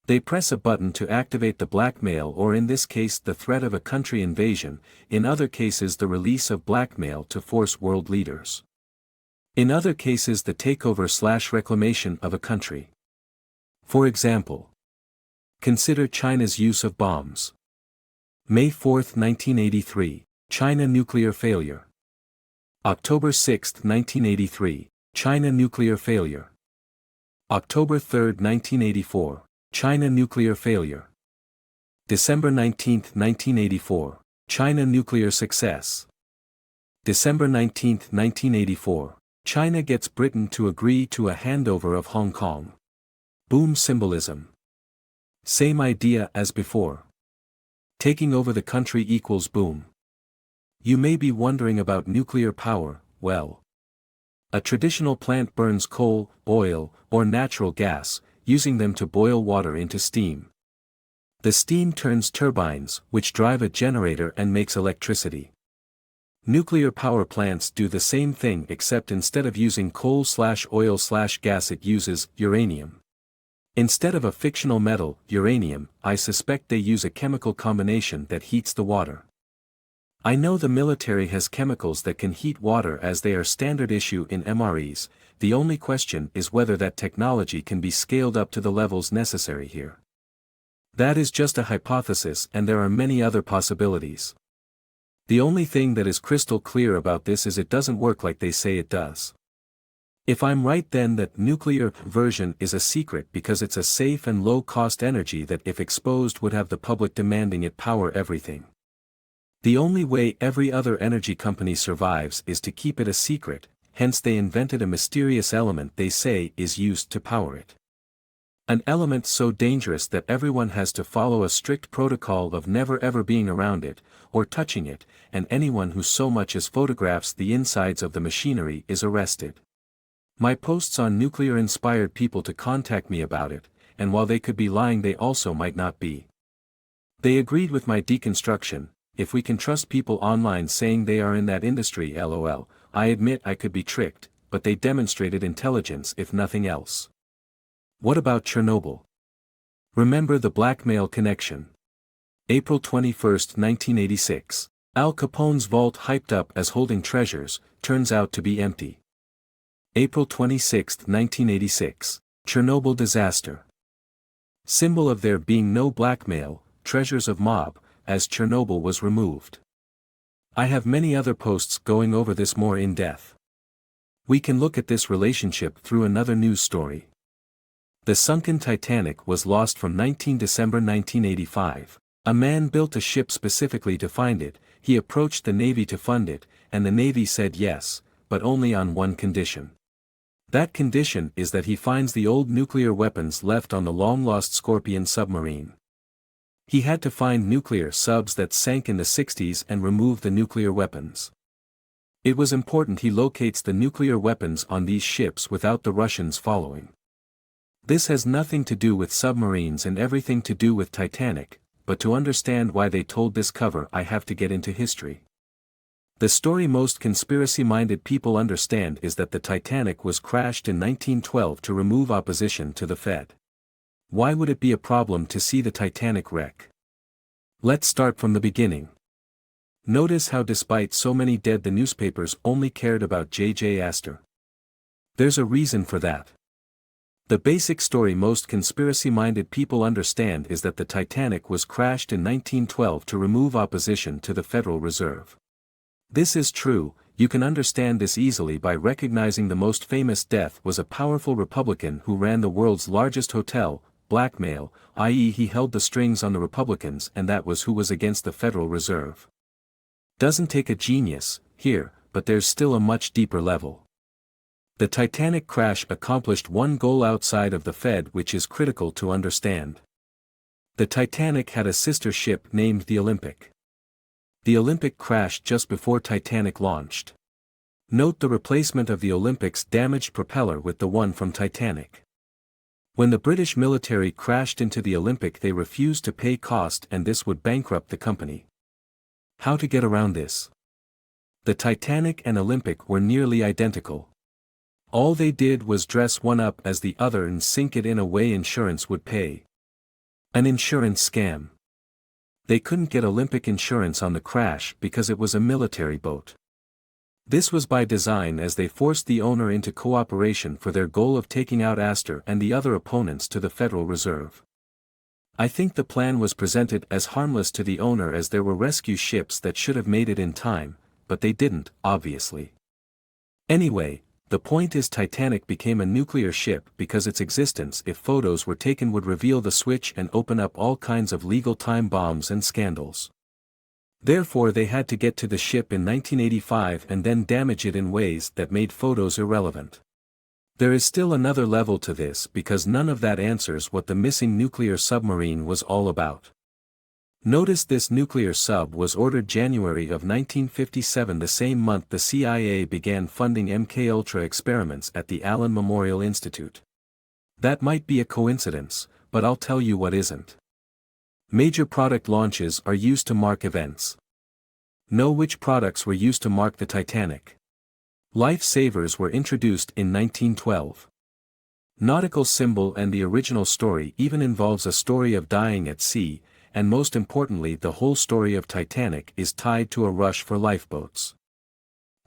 They press a button to activate the blackmail, or in this case the threat of a country invasion, in other cases the release of blackmail to force world leaders. In other cases the takeover/reclamation of a country. For example, consider China's use of bombs. May 4, 1983, China nuclear failure. October 6, 1983, China nuclear failure. October 3, 1984, China nuclear failure. December 19, 1984, China nuclear success. December 19, 1984, China gets Britain to agree to a handover of Hong Kong. Boom symbolism. Same idea as before. Taking over the country equals boom. You may be wondering about nuclear power. Well, a traditional plant burns coal, oil, or natural gas, using them to boil water into steam. The steam turns turbines, which drive a generator and makes electricity. Nuclear power plants do the same thing, except instead of using coal/oil/gas it uses uranium. Instead of a fictional metal, uranium, I suspect they use a chemical combination that heats the water. I know the military has chemicals that can heat water as they are standard issue in MREs. The only question is whether that technology can be scaled up to the levels necessary here. That is just a hypothesis, and there are many other possibilities. The only thing that is crystal clear about this is it doesn't work like they say it does. If I'm right, then that nuclear version is a secret because it's a safe and low-cost energy that if exposed would have the public demanding it power everything. The only way every other energy company survives is to keep it a secret, hence they invented a mysterious element they say is used to power it. An element so dangerous that everyone has to follow a strict protocol of never ever being around it, or touching it, and anyone who so much as photographs the insides of the machinery is arrested. My posts on nuclear inspired people to contact me about it, and while they could be lying they also might not be. They agreed with my deconstruction. If we can trust people online saying they are in that industry, lol, I admit I could be tricked, but they demonstrated intelligence if nothing else. What about Chernobyl? Remember the blackmail connection? April 21, 1986. Al Capone's vault hyped up as holding treasures, turns out to be empty. April 26, 1986. Chernobyl disaster. Symbol of there being no blackmail, treasures of mob, as Chernobyl was removed. I have many other posts going over this more in depth. We can look at this relationship through another news story. The sunken Titanic was lost from 19 December 1985. A man built a ship specifically to find it. He approached the Navy to fund it, and the Navy said yes, but only on one condition. That condition is that he finds the old nuclear weapons left on the long-lost Scorpion submarine. He had to find nuclear subs that sank in the 60s and remove the nuclear weapons. It was important he locates the nuclear weapons on these ships without the Russians following. This has nothing to do with submarines and everything to do with Titanic, but to understand why they told this cover I have to get into history. The story most conspiracy-minded people understand is that the Titanic was crashed in 1912 to remove opposition to the Fed. Why would it be a problem to see the Titanic wreck? Let's start from the beginning. Notice how despite so many dead the newspapers only cared about J.J. Astor. There's a reason for that. The basic story most conspiracy-minded people understand is that the Titanic was crashed in 1912 to remove opposition to the Federal Reserve. This is true. You can understand this easily by recognizing the most famous death was a powerful Republican who ran the world's largest hotel, blackmail, i.e. he held the strings on the Republicans and that was who was against the Federal Reserve. Doesn't take a genius, here, but there's still a much deeper level. The Titanic crash accomplished one goal outside of the Fed which is critical to understand. The Titanic had a sister ship named the Olympic. The Olympic crashed just before Titanic launched. Note the replacement of the Olympic's damaged propeller with the one from Titanic. When the British military crashed into the Olympic they refused to pay cost and this would bankrupt the company. How to get around this? The Titanic and Olympic were nearly identical. All they did was dress one up as the other and sink it in a way insurance would pay. An insurance scam. They couldn't get Olympic insurance on the crash because it was a military boat. This was by design as they forced the owner into cooperation for their goal of taking out Astor and the other opponents to the Federal Reserve. I think the plan was presented as harmless to the owner as there were rescue ships that should have made it in time, but they didn't, obviously. Anyway, the point is Titanic became a nuclear ship because its existence if photos were taken would reveal the switch and open up all kinds of legal time bombs and scandals. Therefore they had to get to the ship in 1985 and then damage it in ways that made photos irrelevant. There is still another level to this because none of that answers what the missing nuclear submarine was all about. Notice this nuclear sub was ordered January of 1957, the same month the CIA began funding MKUltra experiments at the Allen Memorial Institute. That might be a coincidence, but I'll tell you what isn't. Major product launches are used to mark events. Know which products were used to mark the Titanic. Lifesavers were introduced in 1912. Nautical symbol and the original story even involves a story of dying at sea, and most importantly the whole story of Titanic is tied to a rush for lifeboats.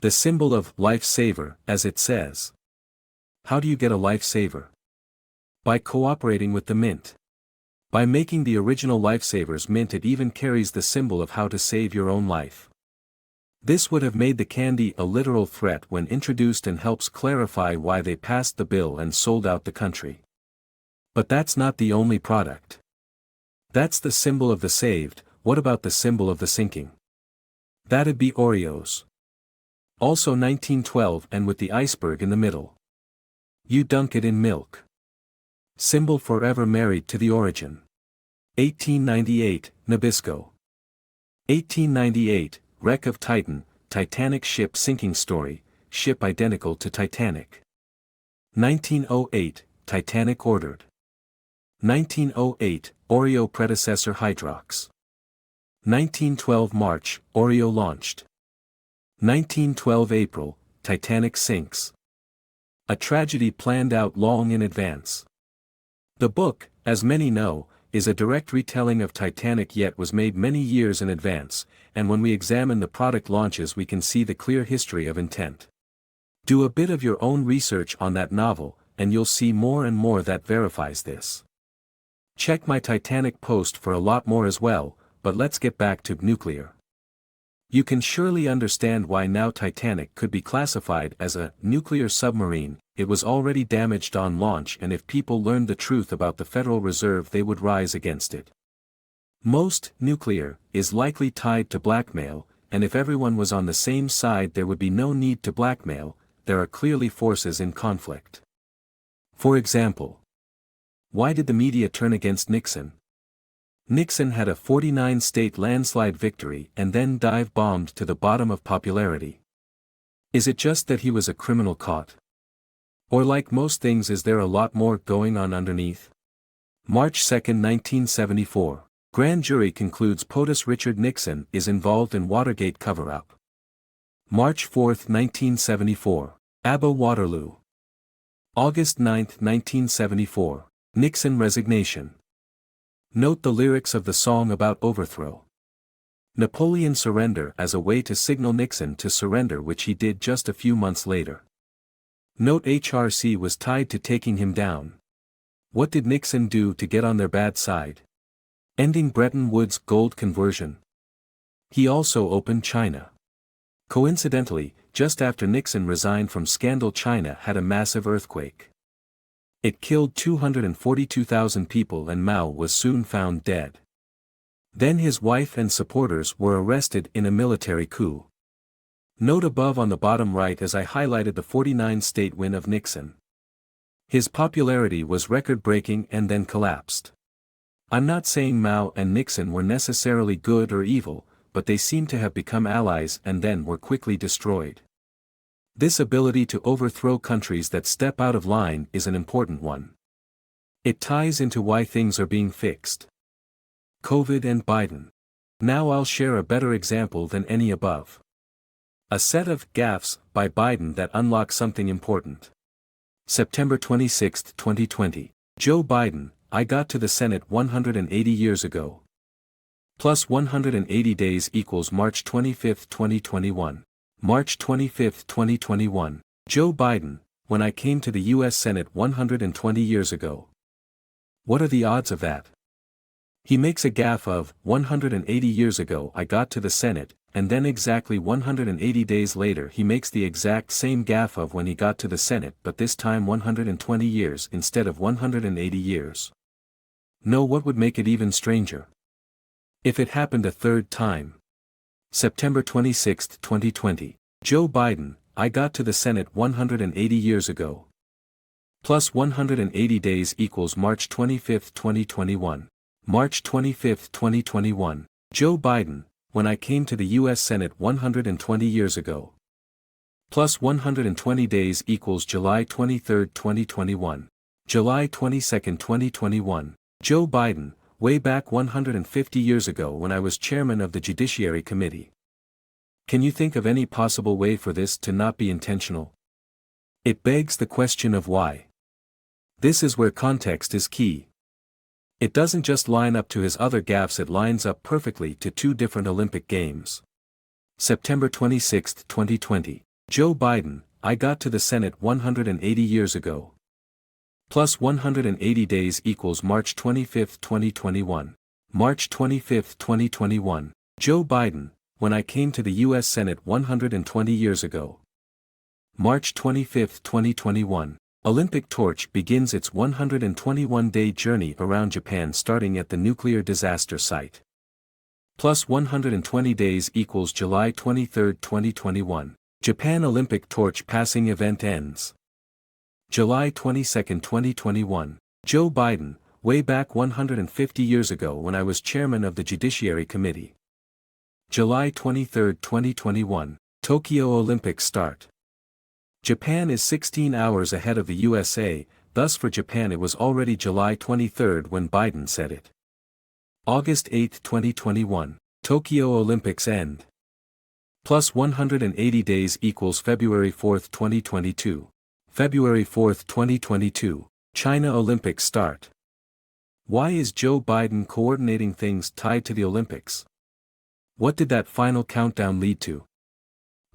The symbol of lifesaver, as it says. How do you get a lifesaver? By cooperating with the Mint. By making the original lifesavers mint it even carries the symbol of how to save your own life. This would have made the candy a literal threat when introduced and helps clarify why they passed the bill and sold out the country. But that's not the only product. That's the symbol of the saved. What about the symbol of the sinking? That'd be Oreos. Also 1912 and with the iceberg in the middle. You dunk it in milk. Symbol forever married to the origin. 1898, Nabisco. 1898, wreck of Titan, Titanic ship sinking story, ship identical to Titanic. 1908, Titanic ordered. 1908, Oreo predecessor Hydrox. 1912 March, Oreo launched. 1912 April, Titanic sinks. A tragedy planned out long in advance. The book, as many know, is a direct retelling of Titanic yet was made many years in advance, and when we examine the product launches we can see the clear history of intent. Do a bit of your own research on that novel, and you'll see more and more that verifies this. Check my Titanic post for a lot more as well, but let's get back to nuclear. You can surely understand why now Titanic could be classified as a nuclear submarine. It was already damaged on launch, and if people learned the truth about the Federal Reserve they would rise against it. Most nuclear is likely tied to blackmail, and if everyone was on the same side there would be no need to blackmail, there are clearly forces in conflict. For example, why did the media turn against Nixon? Nixon had a 49-state landslide victory and then dive-bombed to the bottom of popularity. Is it just that he was a criminal caught? Or like most things, is there a lot more going on underneath? March 2, 1974. Grand jury concludes POTUS Richard Nixon is involved in Watergate cover-up. March 4, 1974. ABBA Waterloo. August 9, 1974. Nixon resignation. Note the lyrics of the song about overthrow. Napoleon surrender as a way to signal Nixon to surrender, which he did just a few months later. Note HRC was tied to taking him down. What did Nixon do to get on their bad side? Ending Bretton Woods gold conversion. He also opened China. Coincidentally, just after Nixon resigned from scandal, China had a massive earthquake. It killed 242,000 people and Mao was soon found dead. Then his wife and supporters were arrested in a military coup. Note above on the bottom right as I highlighted the 49-state win of Nixon. His popularity was record-breaking and then collapsed. I'm not saying Mao and Nixon were necessarily good or evil, but they seem to have become allies and then were quickly destroyed. This ability to overthrow countries that step out of line is an important one. It ties into why things are being fixed. COVID and Biden. Now I'll share a better example than any above. A set of gaffes by Biden that unlock something important. September 26, 2020. Joe Biden, I got to the Senate 180 years ago. Plus 180 days equals March 25, 2021. March 25, 2021. Joe Biden, when I came to the U.S. Senate 120 years ago. What are the odds of that? He makes a gaffe of, 180 years ago I got to the Senate, and then exactly 180 days later he makes the exact same gaffe of when he got to the Senate, but this time 120 years instead of 180 years. Know what would make it even stranger? If it happened a third time. September 26, 2020. Joe Biden, I got to the Senate 180 years ago. Plus 180 days equals March 25, 2021. March 25, 2021. Joe Biden, when I came to the U.S. Senate 120 years ago. Plus 120 days equals July 23, 2021. July 22, 2021. Joe Biden, way back 150 years ago when I was chairman of the Judiciary Committee. Can you think of any possible way for this to not be intentional? It begs the question of why. This is where context is key. It doesn't just line up to his other gaffes, it lines up perfectly to two different Olympic Games. September 26, 2020. Joe Biden, I got to the Senate 180 years ago. Plus 180 days equals March 25, 2021. March 25, 2021. Joe Biden, when I came to the U.S. Senate 120 years ago. March 25, 2021. Olympic torch begins its 121-day journey around Japan, starting at the nuclear disaster site. Plus 120 days equals July 23, 2021. Japan Olympic torch passing event ends. July 22, 2021. Joe Biden, way back 150 years ago when I was chairman of the Judiciary Committee. July 23, 2021. Tokyo Olympics start. Japan is 16 hours ahead of the USA, thus for Japan it was already July 23 when Biden said it. August 8, 2021. Tokyo Olympics end. Plus 180 days equals February 4, 2022. February 4, 2022. China Olympics start. Why is Joe Biden coordinating things tied to the Olympics? What did that final countdown lead to?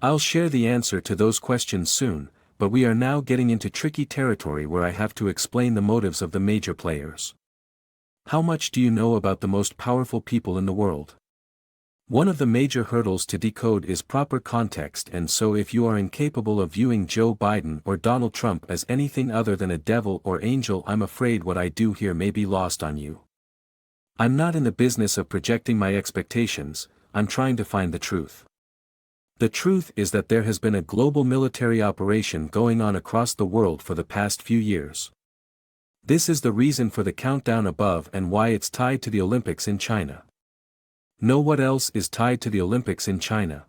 I'll share the answer to those questions soon, but we are now getting into tricky territory where I have to explain the motives of the major players. How much do you know about the most powerful people in the world? One of the major hurdles to decode is proper context, and so if you are incapable of viewing Joe Biden or Donald Trump as anything other than a devil or angel, I'm afraid what I do here may be lost on you. I'm not in the business of projecting my expectations, I'm trying to find the truth. The truth is that there has been a global military operation going on across the world for the past few years. This is the reason for the countdown above and why it's tied to the Olympics in China. Know what else is tied to the Olympics in China?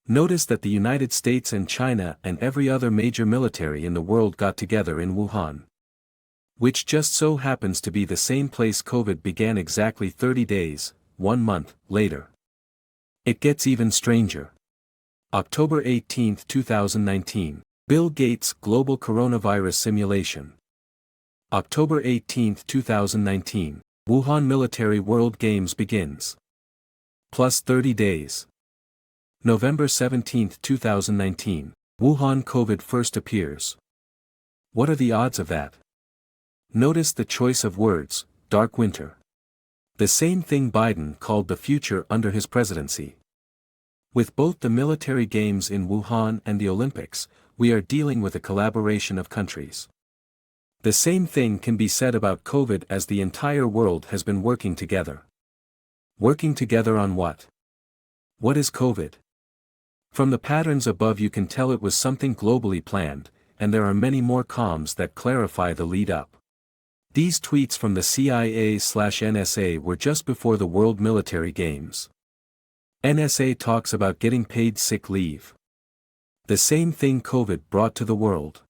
Notice that the United States and China and every other major military in the world got together in Wuhan. Which just so happens to be the same place COVID began exactly 30 days, 1 month, later. It gets even stranger. October 18, 2019. Bill Gates Global Coronavirus Simulation. October 18, 2019. Wuhan Military World Games begins. Plus 30 days. November 17, 2019. Wuhan COVID first appears. What are the odds of that? Notice the choice of words, dark winter. The same thing Biden called the future under his presidency. With both the military games in Wuhan and the Olympics, we are dealing with a collaboration of countries. The same thing can be said about COVID, as the entire world has been working together. Working together on what? What is COVID? From the patterns above you can tell it was something globally planned, and there are many more comms that clarify the lead-up. These tweets from the CIA/NSA were just before the World Military Games. NSA talks about getting paid sick leave. The same thing COVID brought to the world.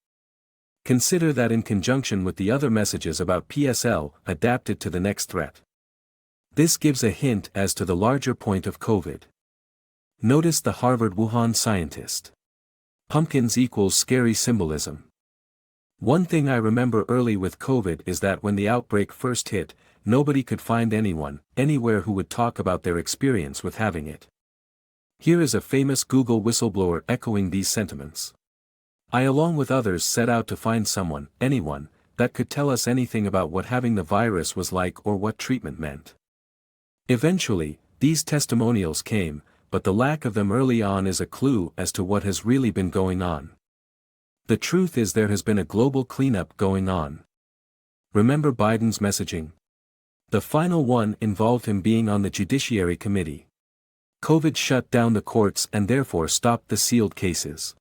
Consider that in conjunction with the other messages about PSL adapted to the next threat. This gives a hint as to the larger point of COVID. Notice the Harvard Wuhan scientist. Pumpkins equals scary symbolism. One thing I remember early with COVID is that when the outbreak first hit, nobody could find anyone, anywhere who would talk about their experience with having it. Here is a famous Google whistleblower echoing these sentiments. I, along with others, set out to find someone, anyone, that could tell us anything about what having the virus was like or what treatment meant. Eventually, these testimonials came, but the lack of them early on is a clue as to what has really been going on. The truth is there has been a global cleanup going on. Remember Biden's messaging? The final one involved him being on the Judiciary Committee. COVID shut down the courts and therefore stopped the sealed cases.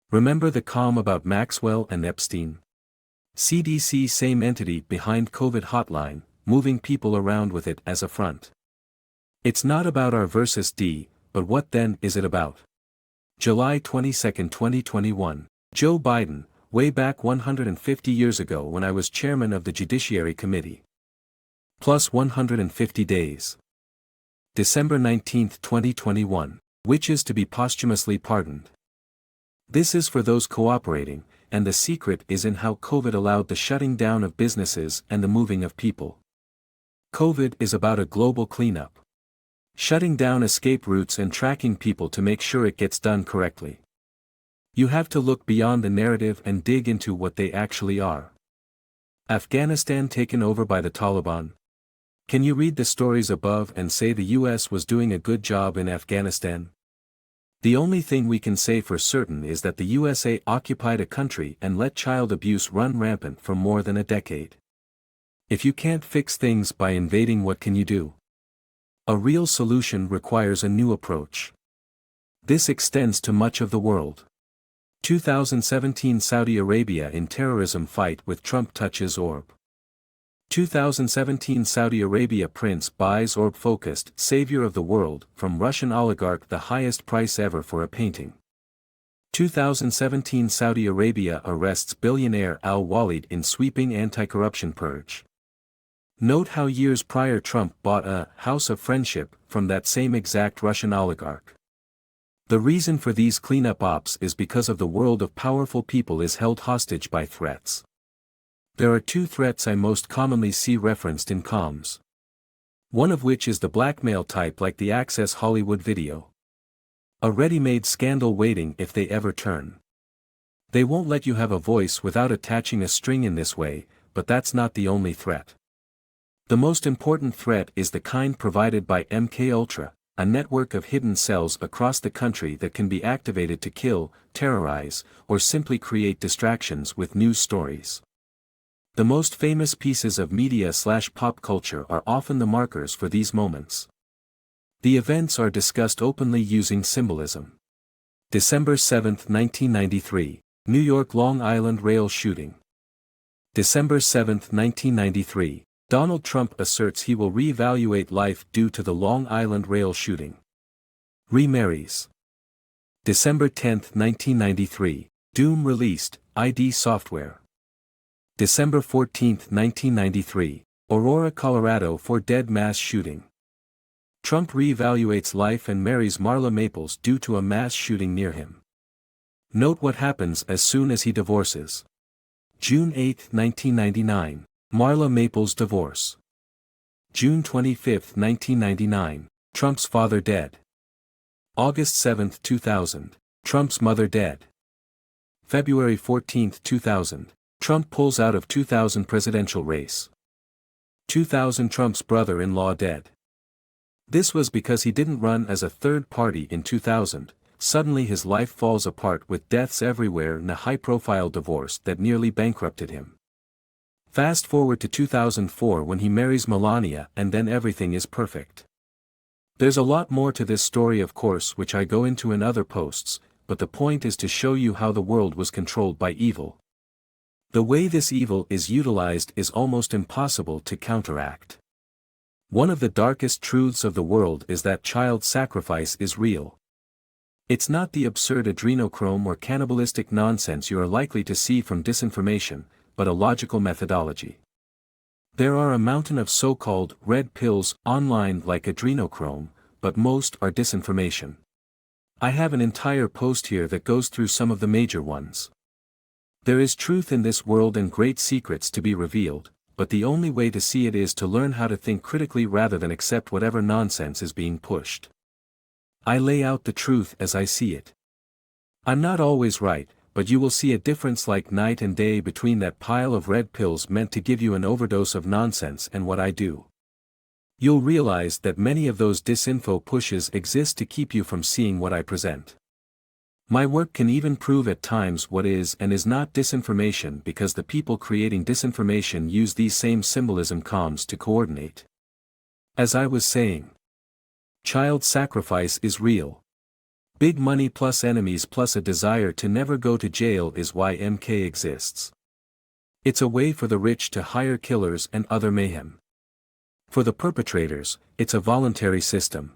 Remember the calm about Maxwell and Epstein? CDC, same entity behind COVID hotline, moving people around with it as a front. It's not about R versus D, but what then is it about? July 22, 2021. Joe Biden, way back 150 years ago when I was chairman of the Judiciary Committee. Plus 150 days. December 19, 2021. Which is to be posthumously pardoned. This is for those cooperating, and the secret is in how COVID allowed the shutting down of businesses and the moving of people. COVID is about a global cleanup. Shutting down escape routes and tracking people to make sure it gets done correctly. You have to look beyond the narrative and dig into what they actually are. Afghanistan taken over by the Taliban. Can you read the stories above and say the US was doing a good job in Afghanistan? The only thing we can say for certain is that the USA occupied a country and let child abuse run rampant for more than a decade. If you can't fix things by invading, what can you do? A real solution requires a new approach. This extends to much of the world. 2017 Saudi Arabia in terrorism fight with Trump touches orb. 2017 Saudi Arabia prince buys orb-focused savior of the world from Russian oligarch, the highest price ever for a painting. 2017 Saudi Arabia arrests billionaire Al-Walid in sweeping anti-corruption purge. Note how years prior Trump bought a house of friendship from that same exact Russian oligarch. The reason for these cleanup ops is because of the world of powerful people is held hostage by threats. There are two threats I most commonly see referenced in comms. One of which is the blackmail type, like the Access Hollywood video. A ready-made scandal waiting if they ever turn. They won't let you have a voice without attaching a string in this way, but that's not the only threat. The most important threat is the kind provided by MKUltra, a network of hidden cells across the country that can be activated to kill, terrorize, or simply create distractions with news stories. The most famous pieces of media/pop culture are often the markers for these moments. The events are discussed openly using symbolism. December 7, 1993, New York Long Island Rail shooting. December 7, 1993, Donald Trump asserts he will re-evaluate life due to the Long Island Rail shooting. Remarries. December 10, 1993, Doom released, ID software. December 14, 1993, Aurora, Colorado for dead mass shooting. Trump re-evaluates life and marries Marla Maples due to a mass shooting near him. Note what happens as soon as he divorces. June 8, 1999, Marla Maples divorce. June 25, 1999, Trump's father dead. August 7, 2000, Trump's mother dead. February 14, 2000, Trump pulls out of 2000 presidential race. 2000 Trump's brother-in-law dead. This was because he didn't run as a third party in 2000, suddenly his life falls apart with deaths everywhere and a high-profile divorce that nearly bankrupted him. Fast forward to 2004 when he marries Melania and then everything is perfect. There's a lot more to this story of course which I go into in other posts, but the point is to show you how the world was controlled by evil. The way this evil is utilized is almost impossible to counteract. One of the darkest truths of the world is that child sacrifice is real. It's not the absurd adrenochrome or cannibalistic nonsense you are likely to see from disinformation, but a logical methodology. There are a mountain of so-called red pills online like adrenochrome, but most are disinformation. I have an entire post here that goes through some of the major ones. There is truth in this world and great secrets to be revealed, but the only way to see it is to learn how to think critically rather than accept whatever nonsense is being pushed. I lay out the truth as I see it. I'm not always right, but you will see a difference like night and day between that pile of red pills meant to give you an overdose of nonsense and what I do. You'll realize that many of those disinfo pushes exist to keep you from seeing what I present. My work can even prove at times what is and is not disinformation because the people creating disinformation use these same symbolism comms to coordinate. As I was saying, child sacrifice is real. Big money plus enemies plus a desire to never go to jail is why MK exists. It's a way for the rich to hire killers and other mayhem. For the perpetrators, it's a voluntary system.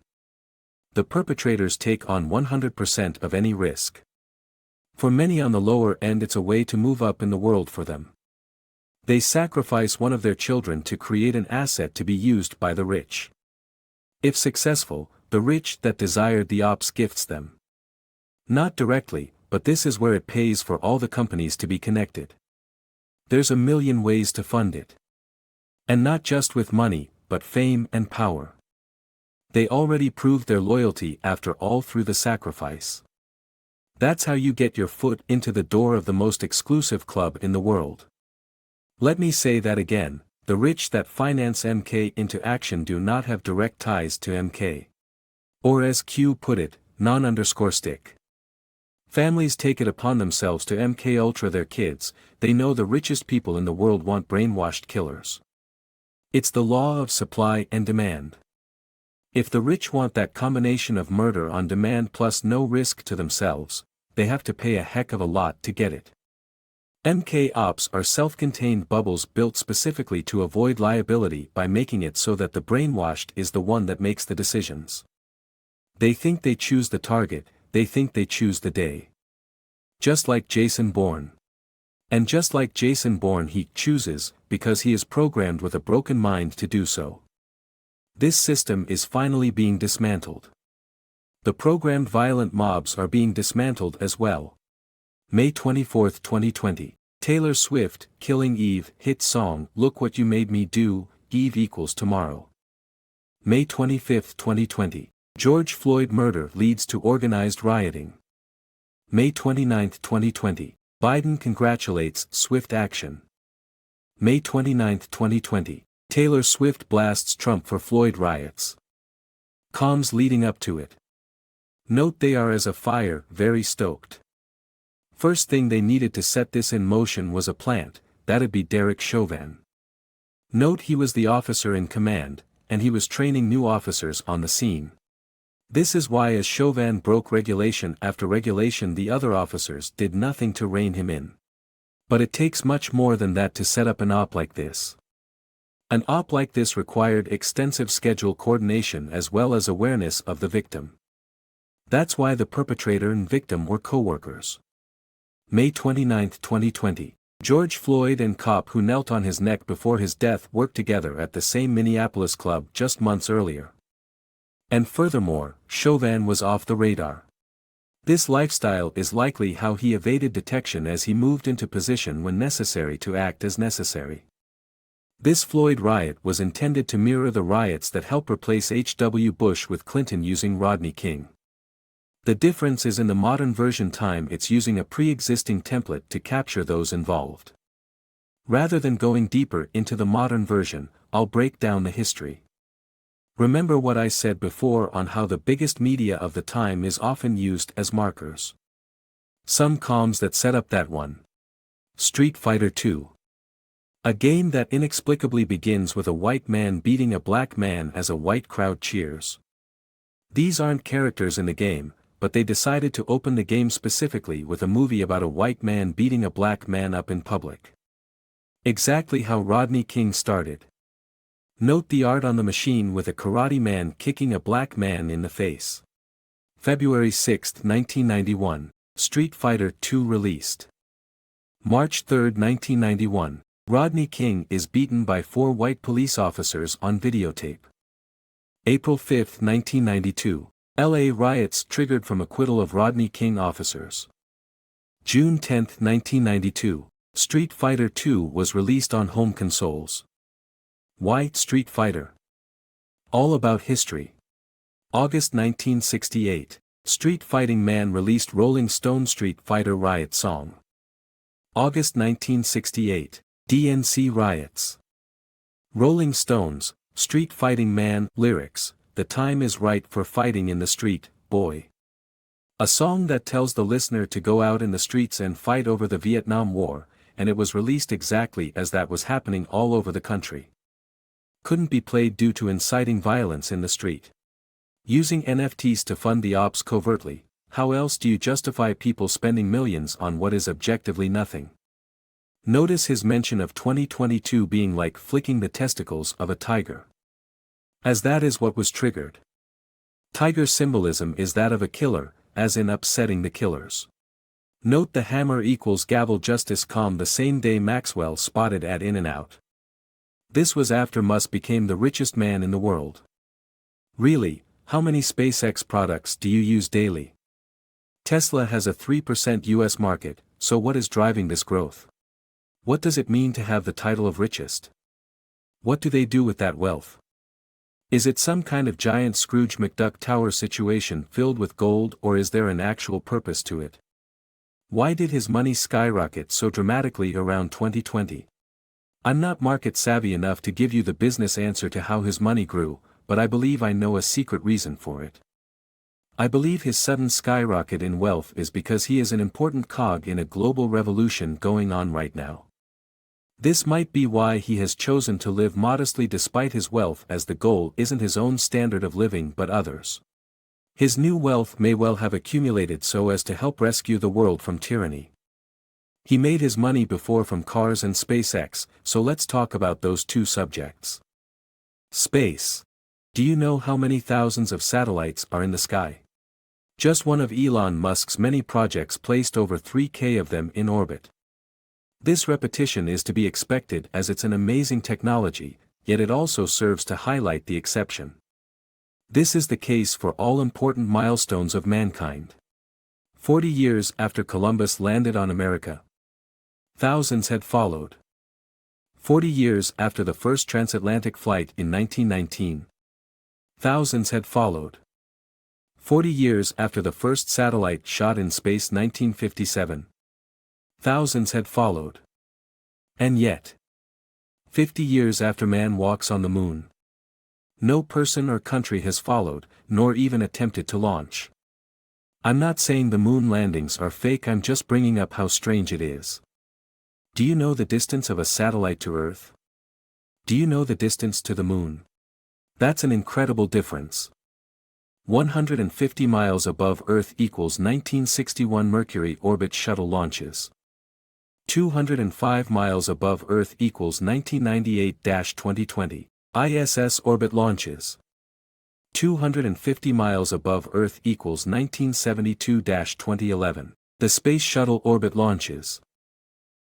The perpetrators take on 100% of any risk. For many on the lower end it's a way to move up in the world for them. They sacrifice one of their children to create an asset to be used by the rich. If successful, the rich that desired the ops gifts them. Not directly, but this is where it pays for all the companies to be connected. There's a million ways to fund it. And not just with money, but fame and power. They already proved their loyalty after all through the sacrifice. That's how you get your foot into the door of the most exclusive club in the world. Let me say that again, the rich that finance MK into action do not have direct ties to MK. Or as Q put it, non-stick. Families take it upon themselves to MK Ultra their kids, they know the richest people in the world want brainwashed killers. It's the law of supply and demand. If the rich want that combination of murder on demand plus no risk to themselves, they have to pay a heck of a lot to get it. MK ops are self-contained bubbles built specifically to avoid liability by making it so that the brainwashed is the one that makes the decisions. They think they choose the target, they think they choose the day. Just like Jason Bourne. And just like Jason Bourne he chooses, because he is programmed with a broken mind to do so. This system is finally being dismantled. The programmed violent mobs are being dismantled as well. May 24, 2020, Taylor Swift, Killing Eve, hit song, Look What You Made Me Do, Eve equals tomorrow. May 25, 2020, George Floyd murder leads to organized rioting. May 29, 2020, Biden congratulates swift action. May 29, 2020, Taylor Swift blasts Trump for Floyd riots. Comms leading up to it. Note they are as a fire, very stoked. First thing they needed to set this in motion was a plant, that'd be Derek Chauvin. Note he was the officer in command, and he was training new officers on the scene. This is why as Chauvin broke regulation after regulation the other officers did nothing to rein him in. But it takes much more than that to set up an op like this. An op like this required extensive schedule coordination as well as awareness of the victim. That's why the perpetrator and victim were co-workers. May 29, 2020. George Floyd and cop who knelt on his neck before his death worked together at the same Minneapolis club just months earlier. And furthermore, Chauvin was off the radar. This lifestyle is likely how he evaded detection as he moved into position when necessary to act as necessary. This Floyd riot was intended to mirror the riots that helped replace H.W. Bush with Clinton using Rodney King. The difference is in the modern version time it's using a pre-existing template to capture those involved. Rather than going deeper into the modern version, I'll break down the history. Remember what I said before on how the biggest media of the time is often used as markers. Some comms that set up that one. Street Fighter II. A game that inexplicably begins with a white man beating a black man as a white crowd cheers. These aren't characters in the game, but they decided to open the game specifically with a movie about a white man beating a black man up in public. Exactly how Rodney King started. Note the art on the machine with a karate man kicking a black man in the face. February 6, 1991, Street Fighter II released. March 3, 1991, Rodney King is beaten by 4 white police officers on videotape. April 5, 1992, LA riots triggered from acquittal of Rodney King officers. June 10, 1992, Street Fighter II was released on home consoles. Why Street Fighter? All about history. August 1968, Street Fighting Man released Rolling Stone Street Fighter Riot song. August 1968, DNC riots. Rolling Stones, Street Fighting Man lyrics, "The time is right for fighting in the street, boy." A song that tells the listener to go out in the streets and fight over the Vietnam War, and it was released exactly as that was happening all over the country. Couldn't be played due to inciting violence in the street. Using NFTs to fund the ops covertly, how else do you justify people spending millions on what is objectively nothing? Notice his mention of 2022 being like flicking the testicles of a tiger. As that is what was triggered. Tiger symbolism is that of a killer, as in upsetting the killers. Note the hammer equals gavel justice calm the same day Maxwell spotted at In-N-Out. This was after Musk became the richest man in the world. Really, how many SpaceX products do you use daily? Tesla has a 3% US market, so what is driving this growth? What does it mean to have the title of richest? What do they do with that wealth? Is it some kind of giant Scrooge McDuck tower situation filled with gold, or is there an actual purpose to it? Why did his money skyrocket so dramatically around 2020? I'm not market savvy enough to give you the business answer to how his money grew, but I believe I know a secret reason for it. I believe his sudden skyrocket in wealth is because he is an important cog in a global revolution going on right now. This might be why he has chosen to live modestly despite his wealth, as the goal isn't his own standard of living but others. His new wealth may well have accumulated so as to help rescue the world from tyranny. He made his money before from cars and SpaceX, so let's talk about those two subjects. Space. Do you know how many thousands of satellites are in the sky? Just one of Elon Musk's many projects placed over 3K of them in orbit. This repetition is to be expected as it's an amazing technology, yet it also serves to highlight the exception. This is the case for all important milestones of mankind. 40 years after Columbus landed on America, thousands had followed. 40 years after the first transatlantic flight in 1919, thousands had followed. 40 years after the first satellite shot in space 1957, thousands had followed. And yet, 50 years after man walks on the moon, no person or country has followed, nor even attempted to launch. I'm not saying the moon landings are fake, I'm just bringing up how strange it is. Do you know the distance of a satellite to Earth? Do you know the distance to the moon? That's an incredible difference. 150 miles above Earth equals 1961 Mercury orbit shuttle launches. 205 miles above Earth equals 1998-2020 ISS orbit launches. 250 miles above Earth equals 1972-2011 the Space Shuttle orbit launches.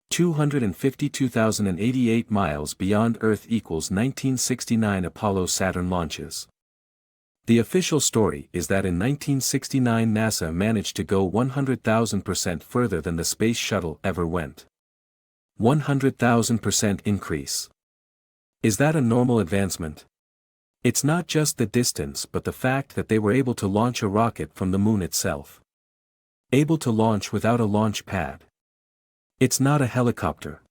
252,088 miles beyond Earth equals 1969 Apollo Saturn launches. The official story is that in 1969 NASA managed to go 100,000% further than the Space Shuttle ever went. 100,000% increase. Is that a normal advancement? It's not just the distance but the fact that they were able to launch a rocket from the moon itself. Able to launch without a launch pad. It's not a helicopter.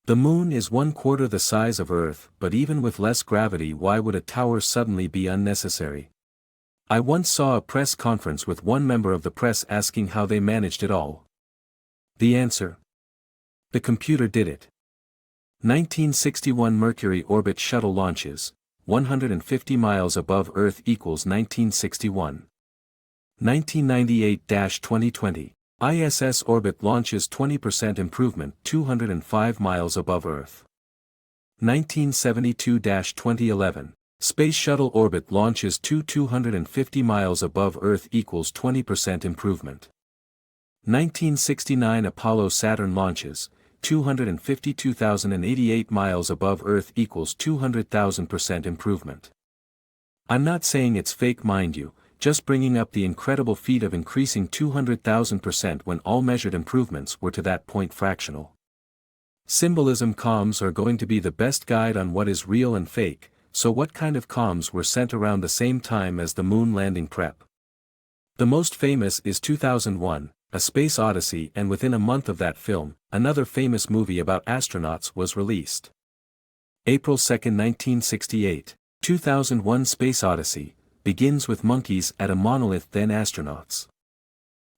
The moon is 1/4 the size of Earth, but even with less gravity, why would a tower suddenly be unnecessary? I once saw a press conference with one member of the press asking how they managed it all. The answer? The computer did it. 1961 Mercury orbit shuttle launches, 150 miles above Earth equals 1961. 1998-2020. ISS orbit launches 20% improvement 205 miles above Earth. 1972-2011, Space Shuttle orbit launches 250 miles above Earth equals 20% improvement. 1969 Apollo Saturn launches, 252,088 miles above Earth equals 200,000% improvement. I'm not saying it's fake, mind you, just bringing up the incredible feat of increasing 200,000% when all measured improvements were to that point fractional. Symbolism comms are going to be the best guide on what is real and fake, so what kind of comms were sent around the same time as the moon landing prep? The most famous is 2001, A Space Odyssey, and within a month of that film, another famous movie about astronauts was released. April 2, 1968, 2001 Space Odyssey, begins with monkeys at a monolith, then astronauts.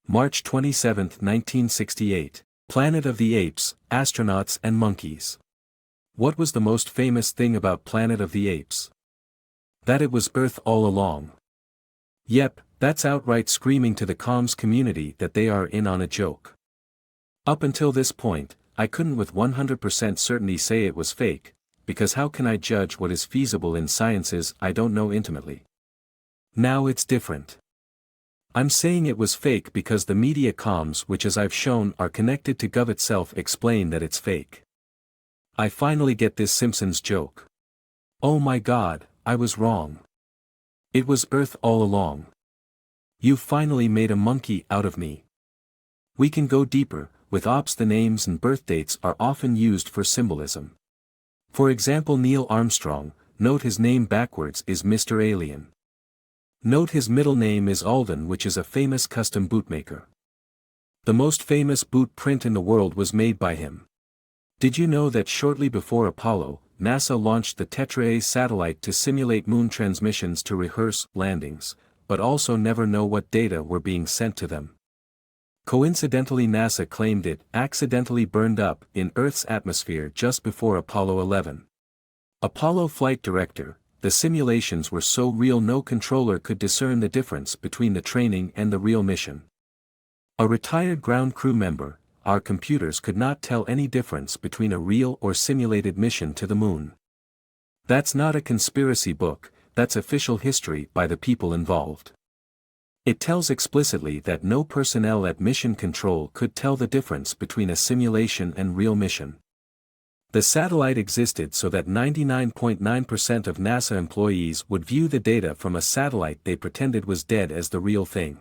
March 27, 1968, Planet of the Apes, astronauts and monkeys. What was the most famous thing about Planet of the Apes? That it was Earth all along. Yep, that's outright screaming to the comms community that they are in on a joke. Up until this point, I couldn't with 100% certainty say it was fake, because how can I judge what is feasible in sciences I don't know intimately? Now it's different. I'm saying it was fake because the media comms, which as I've shown are connected to Gov itself, explain that it's fake. I finally get this Simpsons joke. Oh my god, I was wrong. It was Earth all along. You finally made a monkey out of me. We can go deeper. With ops, the names and birth dates are often used for symbolism. For example, Neil Armstrong, note his name backwards is Mr. Alien. Note his middle name is Alden, which is a famous custom bootmaker. The most famous boot print in the world was made by him. Did you know that shortly before Apollo, NASA launched the Tetra A satellite to simulate moon transmissions to rehearse landings, but also never know what data were being sent to them? Coincidentally, NASA claimed it accidentally burned up in Earth's atmosphere just before Apollo 11. Apollo flight director, the simulations were so real no controller could discern the difference between the training and the real mission. A retired ground crew member, our computers could not tell any difference between a real or simulated mission to the moon. That's not a conspiracy book, that's official history by the people involved. It tells explicitly that no personnel at mission control could tell the difference between a simulation and real mission. The satellite existed so that 99.9% of NASA employees would view the data from a satellite they pretended was dead as the real thing.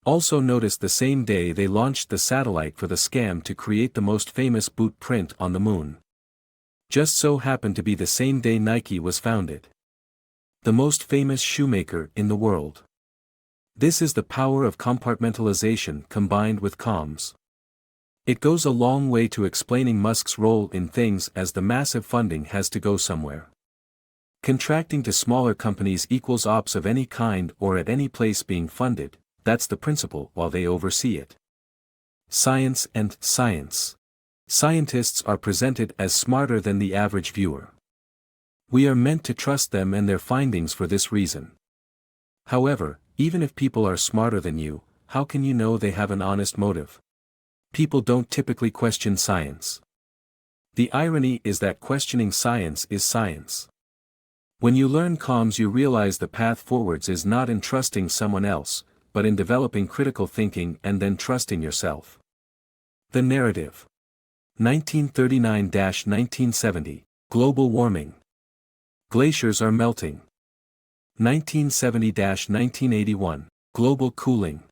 Also notice the same day they launched the satellite for the scam to create the most famous boot print on the moon. Just so happened to be the same day Nike was founded. The most famous shoemaker in the world. This is the power of compartmentalization combined with comms. It goes a long way to explaining Musk's role in things, as the massive funding has to go somewhere. Contracting to smaller companies equals ops of any kind or at any place being funded, that's the principle while they oversee it. Science and science. Scientists are presented as smarter than the average viewer. We are meant to trust them and their findings for this reason. However, even if people are smarter than you, how can you know they have an honest motive? People don't typically question science. The irony is that questioning science is science. When you learn comms, you realize the path forwards is not in trusting someone else, but in developing critical thinking and then trusting yourself. The narrative. 1939-1970, global warming. Glaciers are melting. 1970-1981, global cooling.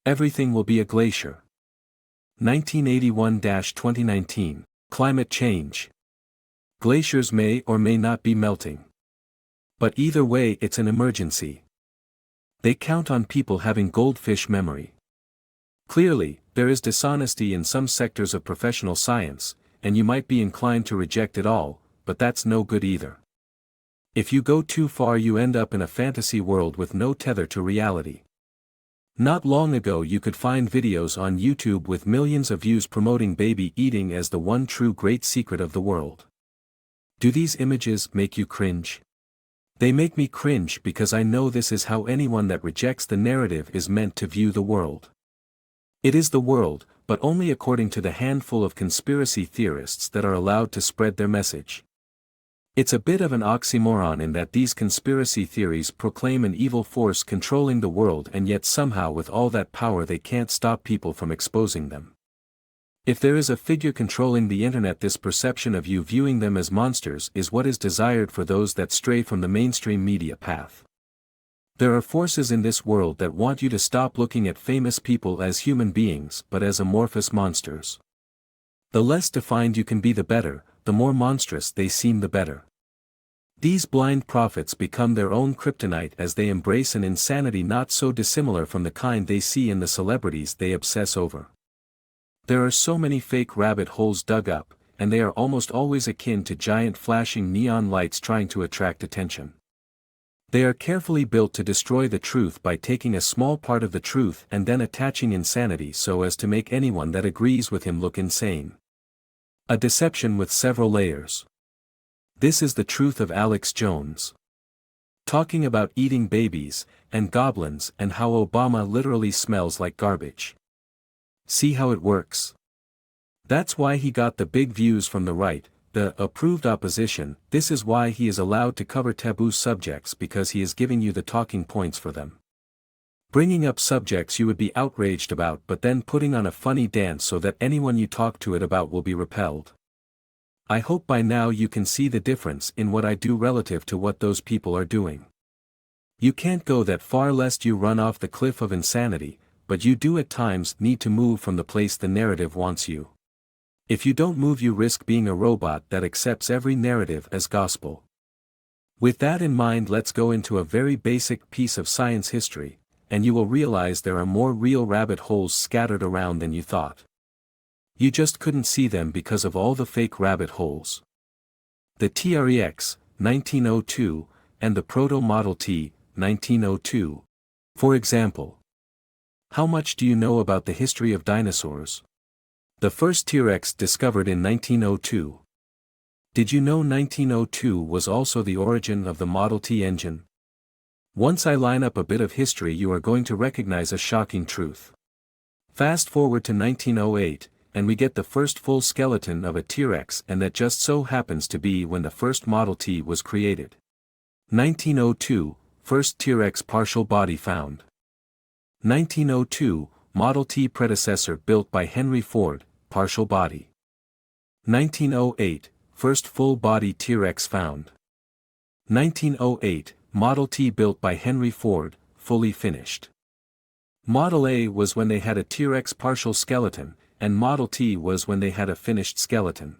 Everything will be a glacier. 1981-2019, climate change. Glaciers may or may not be melting. But either way, it's an emergency. They count on people having goldfish memory. Clearly, there is dishonesty in some sectors of professional science, and you might be inclined to reject it all, but that's no good either. If you go too far, you end up in a fantasy world with no tether to reality. Not long ago, you could find videos on YouTube with millions of views promoting baby eating as the one true great secret of the world. Do these images make you cringe? They make me cringe because I know this is how anyone that rejects the narrative is meant to view the world. It is the world, but only according to the handful of conspiracy theorists that are allowed to spread their message. It's a bit of an oxymoron in that these conspiracy theories proclaim an evil force controlling the world, and yet somehow with all that power they can't stop people from exposing them. If there is a figure controlling the internet, this perception of you viewing them as monsters is what is desired for those that stray from the mainstream media path. There are forces in this world that want you to stop looking at famous people as human beings but as amorphous monsters. The less defined you can be, the better, the more monstrous they seem, the better. These blind prophets become their own kryptonite as they embrace an insanity not so dissimilar from the kind they see in the celebrities they obsess over. There are so many fake rabbit holes dug up, and they are almost always akin to giant flashing neon lights trying to attract attention. They are carefully built to destroy the truth by taking a small part of the truth and then attaching insanity so as to make anyone that agrees with him look insane. A deception with several layers. This is the truth of Alex Jones. Talking about eating babies, and goblins, and how Obama literally smells like garbage. See how it works? That's why he got the big views from the right, the approved opposition. This is why he is allowed to cover taboo subjects, because he is giving you the talking points for them. Bringing up subjects you would be outraged about, but then putting on a funny dance so that anyone you talk to it about will be repelled. I hope by now you can see the difference in what I do relative to what those people are doing. You can't go that far lest you run off the cliff of insanity, but you do at times need to move from the place the narrative wants you. If you don't move, you risk being a robot that accepts every narrative as gospel. With that in mind, let's go into a very basic piece of science history, and you will realize there are more real rabbit holes scattered around than you thought. You just couldn't see them because of all the fake rabbit holes. The TREX, 1902, and the Proto Model T, 1902. For example. How much do you know about the history of dinosaurs? The first T-Rex discovered in 1902. Did you know 1902 was also the origin of the Model T engine? Once I line up a bit of history, you are going to recognize a shocking truth. Fast forward to 1908, and we get the first full skeleton of a T-Rex, and that just so happens to be when the first Model T was created. 1902, first T-Rex partial body found. 1902, Model T predecessor built by Henry Ford, partial body. 1908, first full-body T-Rex found. 1908, Model T built by Henry Ford, fully finished. Model A was when they had a T-Rex partial skeleton, and Model T was when they had a finished skeleton.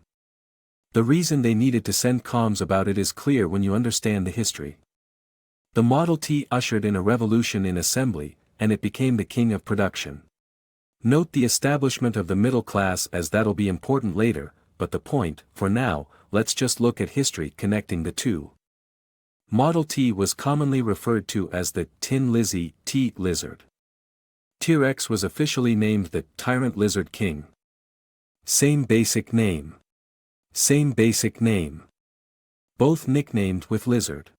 The reason they needed to send comms about it is clear when you understand the history. The Model T ushered in a revolution in assembly, and it became the king of production. Note the establishment of the middle class, as that'll be important later, but the point, for now, let's just look at history connecting the two. Model T was commonly referred to as the Tin Lizzie, T-Lizard. T-Rex was officially named the Tyrant Lizard King. Same basic name. Same basic name. Both nicknamed with lizard.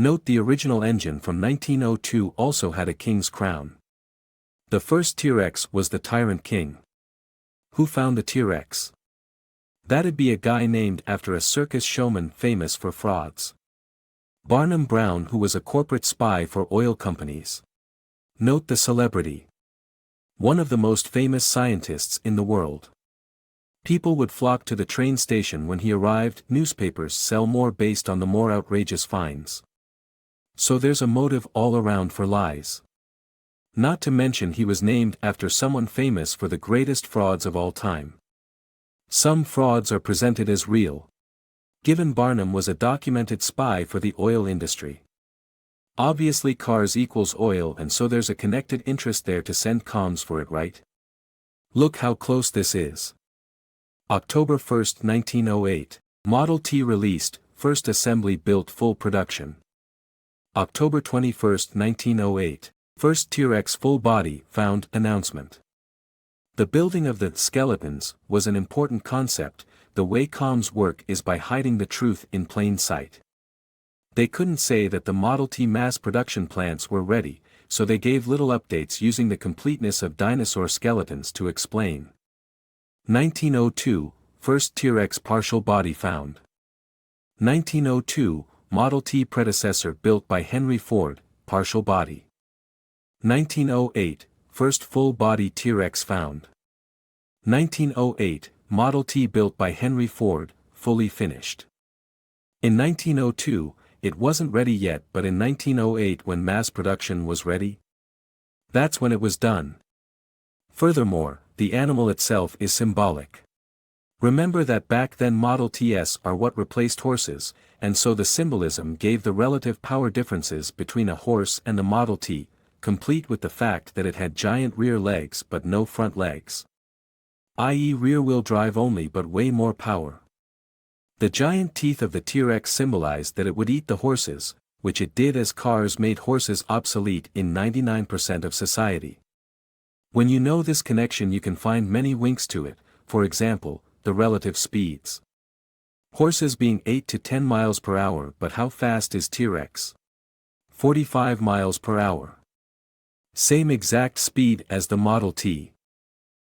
Note the original engine from 1902 also had a king's crown. The first T-Rex was the Tyrant King. Who found the T-Rex? That'd be a guy named after a circus showman famous for frauds. Barnum Brown, who was a corporate spy for oil companies. Note the celebrity. One of the most famous scientists in the world. People would flock to the train station when he arrived. Newspapers sell more based on the more outrageous finds. So there's a motive all around for lies. Not to mention he was named after someone famous for the greatest frauds of all time. Some frauds are presented as real. Given Barnum was a documented spy for the oil industry. Obviously cars equals oil, and so there's a connected interest there to send comms for it, right? Look how close this is. October 1, 1908, Model T released, first assembly built full production. October 21, 1908, first T-Rex full body found announcement. The building of the skeletons was an important concept. The way comms work is by hiding the truth in plain sight. They couldn't say that the Model T mass production plants were ready, so they gave little updates using the completeness of dinosaur skeletons to explain. 1902, first T-Rex partial body found. 1902, Model T predecessor built by Henry Ford, partial body. 1908, first full-body T-Rex found. 1908, Model T built by Henry Ford, fully finished. In 1902, it wasn't ready yet, but in 1908 when mass production was ready, that's when it was done. Furthermore, the animal itself is symbolic. Remember that back then Model Ts are what replaced horses, and so the symbolism gave the relative power differences between a horse and the Model T, complete with the fact that it had giant rear legs but no front legs. I.e. rear-wheel drive only but way more power. The giant teeth of the T-Rex symbolized that it would eat the horses, which it did, as cars made horses obsolete in 99% of society. When you know this connection, you can find many winks to it, for example, the relative speeds. Horses being 8 to 10 miles per hour, but how fast is T-Rex? 45 miles per hour. Same exact speed as the Model T.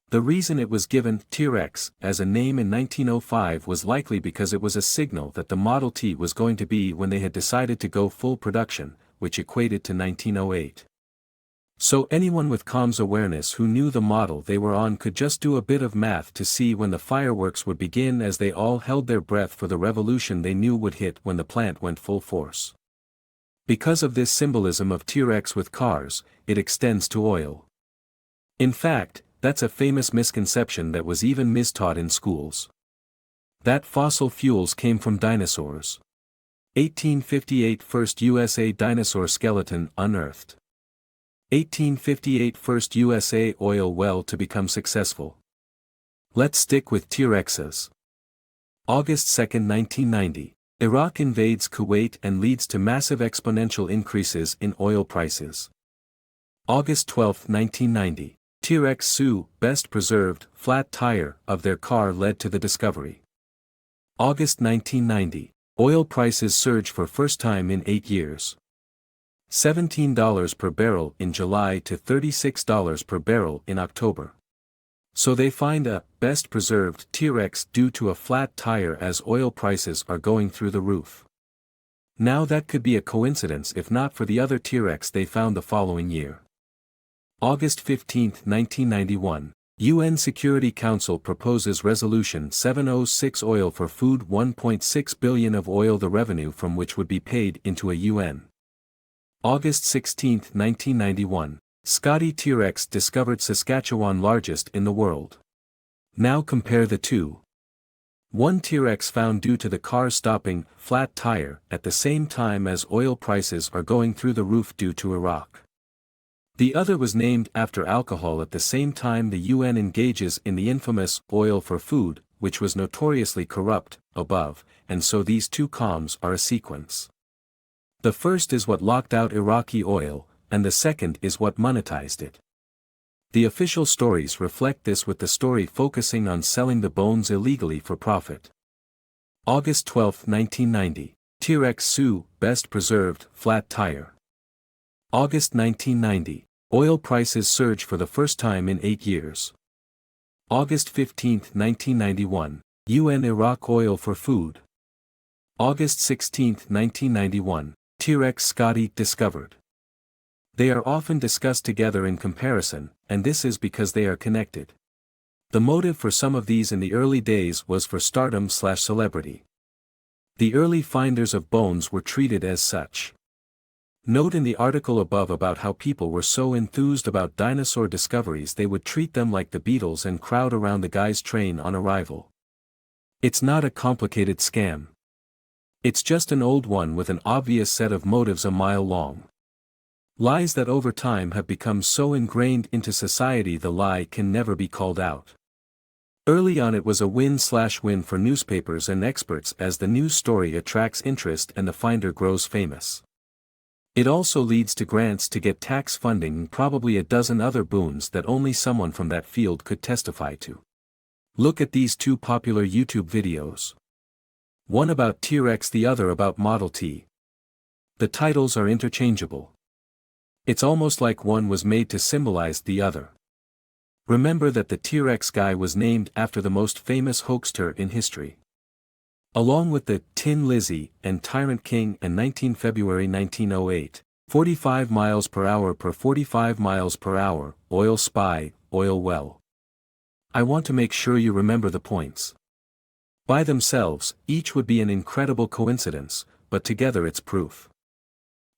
The reason it was given T-Rex as a name in 1905 was likely because it was a signal that the Model T was going to be when they had decided to go full production, which equated to 1908. So anyone with comms awareness who knew the model they were on could just do a bit of math to see when the fireworks would begin, as they all held their breath for the revolution they knew would hit when the plant went full force. Because of this symbolism of T-Rex with cars, it extends to oil. In fact, that's a famous misconception that was even mistaught in schools. That fossil fuels came from dinosaurs. 1858 first USA dinosaur skeleton unearthed. 1858 first USA oil well to become successful. Let's stick with T-Rexes. August 2, 1990, Iraq invades Kuwait and leads to massive exponential increases in oil prices. August 12, 1990, T-Rex sue best preserved flat tire of their car led to the discovery. August 1990, oil prices surge for first time in 8 years. $17 per barrel in July to $36 per barrel in October. So they find a best preserved T-Rex due to a flat tire as oil prices are going through the roof. Now that could be a coincidence if not for the other T-Rex they found the following year. August 15, 1991, UN Security Council proposes Resolution 706 oil for food, 1.6 billion of oil, the revenue from which would be paid into a UN. August 16, 1991, Scotty T-Rex discovered Saskatchewan, largest in the world. Now compare the two. One T-Rex found due to the car stopping flat tire at the same time as oil prices are going through the roof due to Iraq. The other was named after alcohol at the same time the UN engages in the infamous oil for food, which was notoriously corrupt, above, and so these two comms are a sequence. The first is what locked out Iraqi oil, and the second is what monetized it. The official stories reflect this, with the story focusing on selling the bones illegally for profit. August 12, 1990, T-Rex Sue, best preserved, flat tire. August 1990. Oil prices surge for the first time in 8 years. August 15, 1991. UN Iraq oil for food. August 16, 1991. T-Rex Scotty discovered. They are often discussed together in comparison, and this is because they are connected. The motive for some of these in the early days was for stardom/celebrity. The early finders of bones were treated as such. Note in the article above about how people were so enthused about dinosaur discoveries they would treat them like the Beatles and crowd around the guy's train on arrival. It's not a complicated scam. It's just an old one with an obvious set of motives a mile long. Lies that over time have become so ingrained into society the lie can never be called out. Early on it was a win/win for newspapers and experts as the news story attracts interest and the finder grows famous. It also leads to grants to get tax funding and probably a dozen other boons that only someone from that field could testify to. Look at these two popular YouTube videos. One about T-Rex, the other about Model T. The titles are interchangeable. It's almost like one was made to symbolize the other. Remember that the T-Rex guy was named after the most famous hoaxer in history. Along with the Tin Lizzie and Tyrant King and February 1908, 45 miles per hour per 45 miles per hour, oil spy, oil well. I want to make sure you remember the points. By themselves, each would be an incredible coincidence, but together it's proof.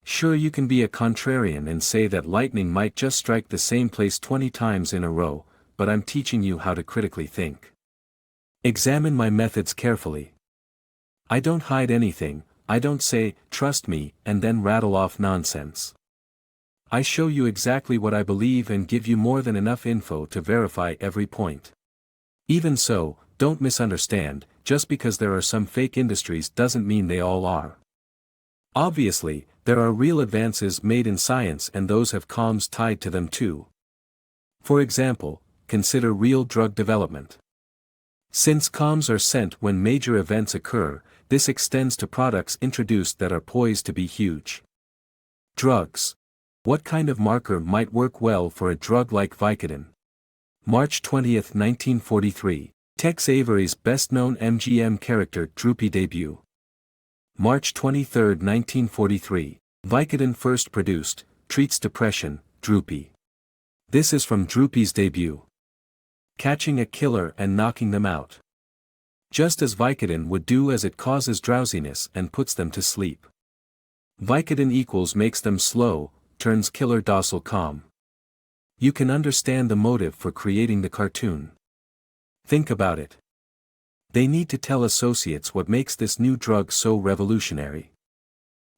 Sure, you can be a contrarian and say that lightning might just strike the same place 20 times in a row, but I'm teaching you how to critically think. Examine my methods carefully. I don't hide anything, I don't say, trust me, and then rattle off nonsense. I show you exactly what I believe and give you more than enough info to verify every point. Even so, don't misunderstand, just because there are some fake industries doesn't mean they all are. Obviously, there are real advances made in science and those have comms tied to them too. For example, consider real drug development. Since comms are sent when major events occur, this extends to products introduced that are poised to be huge. Drugs. What kind of marker might work well for a drug like Vicodin? March 20, 1943. Tex Avery's best-known MGM character Droopy debut. March 23, 1943. Vicodin first produced, treats depression, Droopy. This is from Droopy's debut. Catching a killer and knocking them out. Just as Vicodin would do, as it causes drowsiness and puts them to sleep. Vicodin equals makes them slow, turns killer docile calm. You can understand the motive for creating the cartoon. Think about it. They need to tell associates what makes this new drug so revolutionary.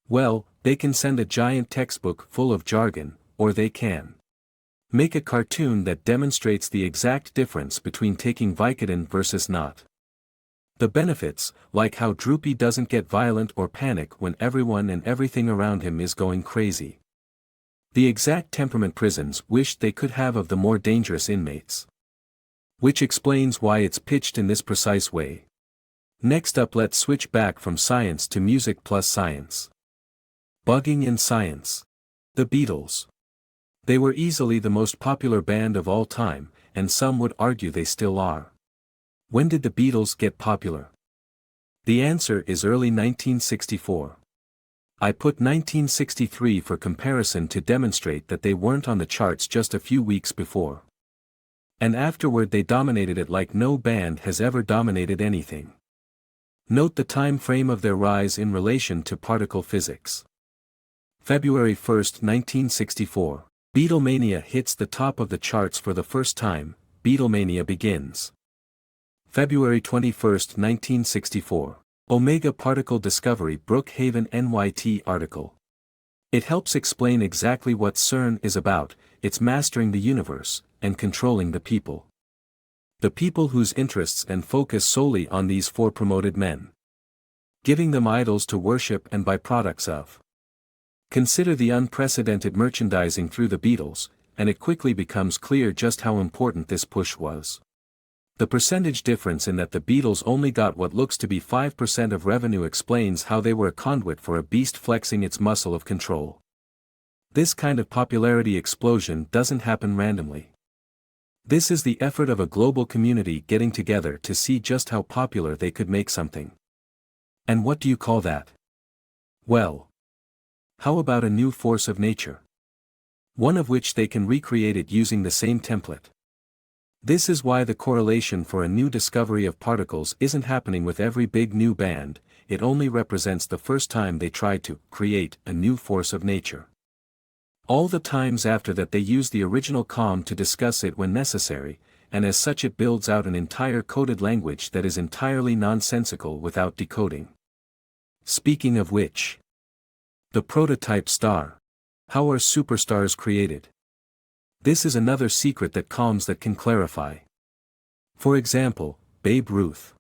Well, they can send a giant textbook full of jargon, or they can make a cartoon that demonstrates the exact difference between taking Vicodin versus not. The benefits, like how Droopy doesn't get violent or panic when everyone and everything around him is going crazy. The exact temperament prisons wished they could have of the more dangerous inmates. Which explains why it's pitched in this precise way. Next up, let's switch back from science to music plus science. Bugging in science. The Beatles. They were easily the most popular band of all time, and some would argue they still are. When did the Beatles get popular? The answer is early 1964. I put 1963 for comparison to demonstrate that they weren't on the charts just a few weeks before. And afterward they dominated it like no band has ever dominated anything. Note the time frame of their rise in relation to particle physics. February 1, 1964. Beatlemania hits the top of the charts for the first time, Beatlemania begins. February 21, 1964. Omega particle discovery, Brookhaven NYT article. It helps explain exactly what CERN is about. It's mastering the universe, and controlling the people. The people whose interests and focus solely on these four promoted men. Giving them idols to worship and byproducts of. Consider the unprecedented merchandising through the Beatles, and it quickly becomes clear just how important this push was. The percentage difference in that the Beatles only got what looks to be 5% of revenue explains how they were a conduit for a beast flexing its muscle of control. This kind of popularity explosion doesn't happen randomly. This is the effort of a global community getting together to see just how popular they could make something. And what do you call that? Well, how about a new force of nature? One of which they can recreate it using the same template. This is why the correlation for a new discovery of particles isn't happening with every big new band, it only represents the first time they tried to create a new force of nature. All the times after that they use the original COM to discuss it when necessary, and as such it builds out an entire coded language that is entirely nonsensical without decoding. Speaking of which, the prototype star. How are superstars created? This is another secret that COMs that can clarify. For example, Babe Ruth.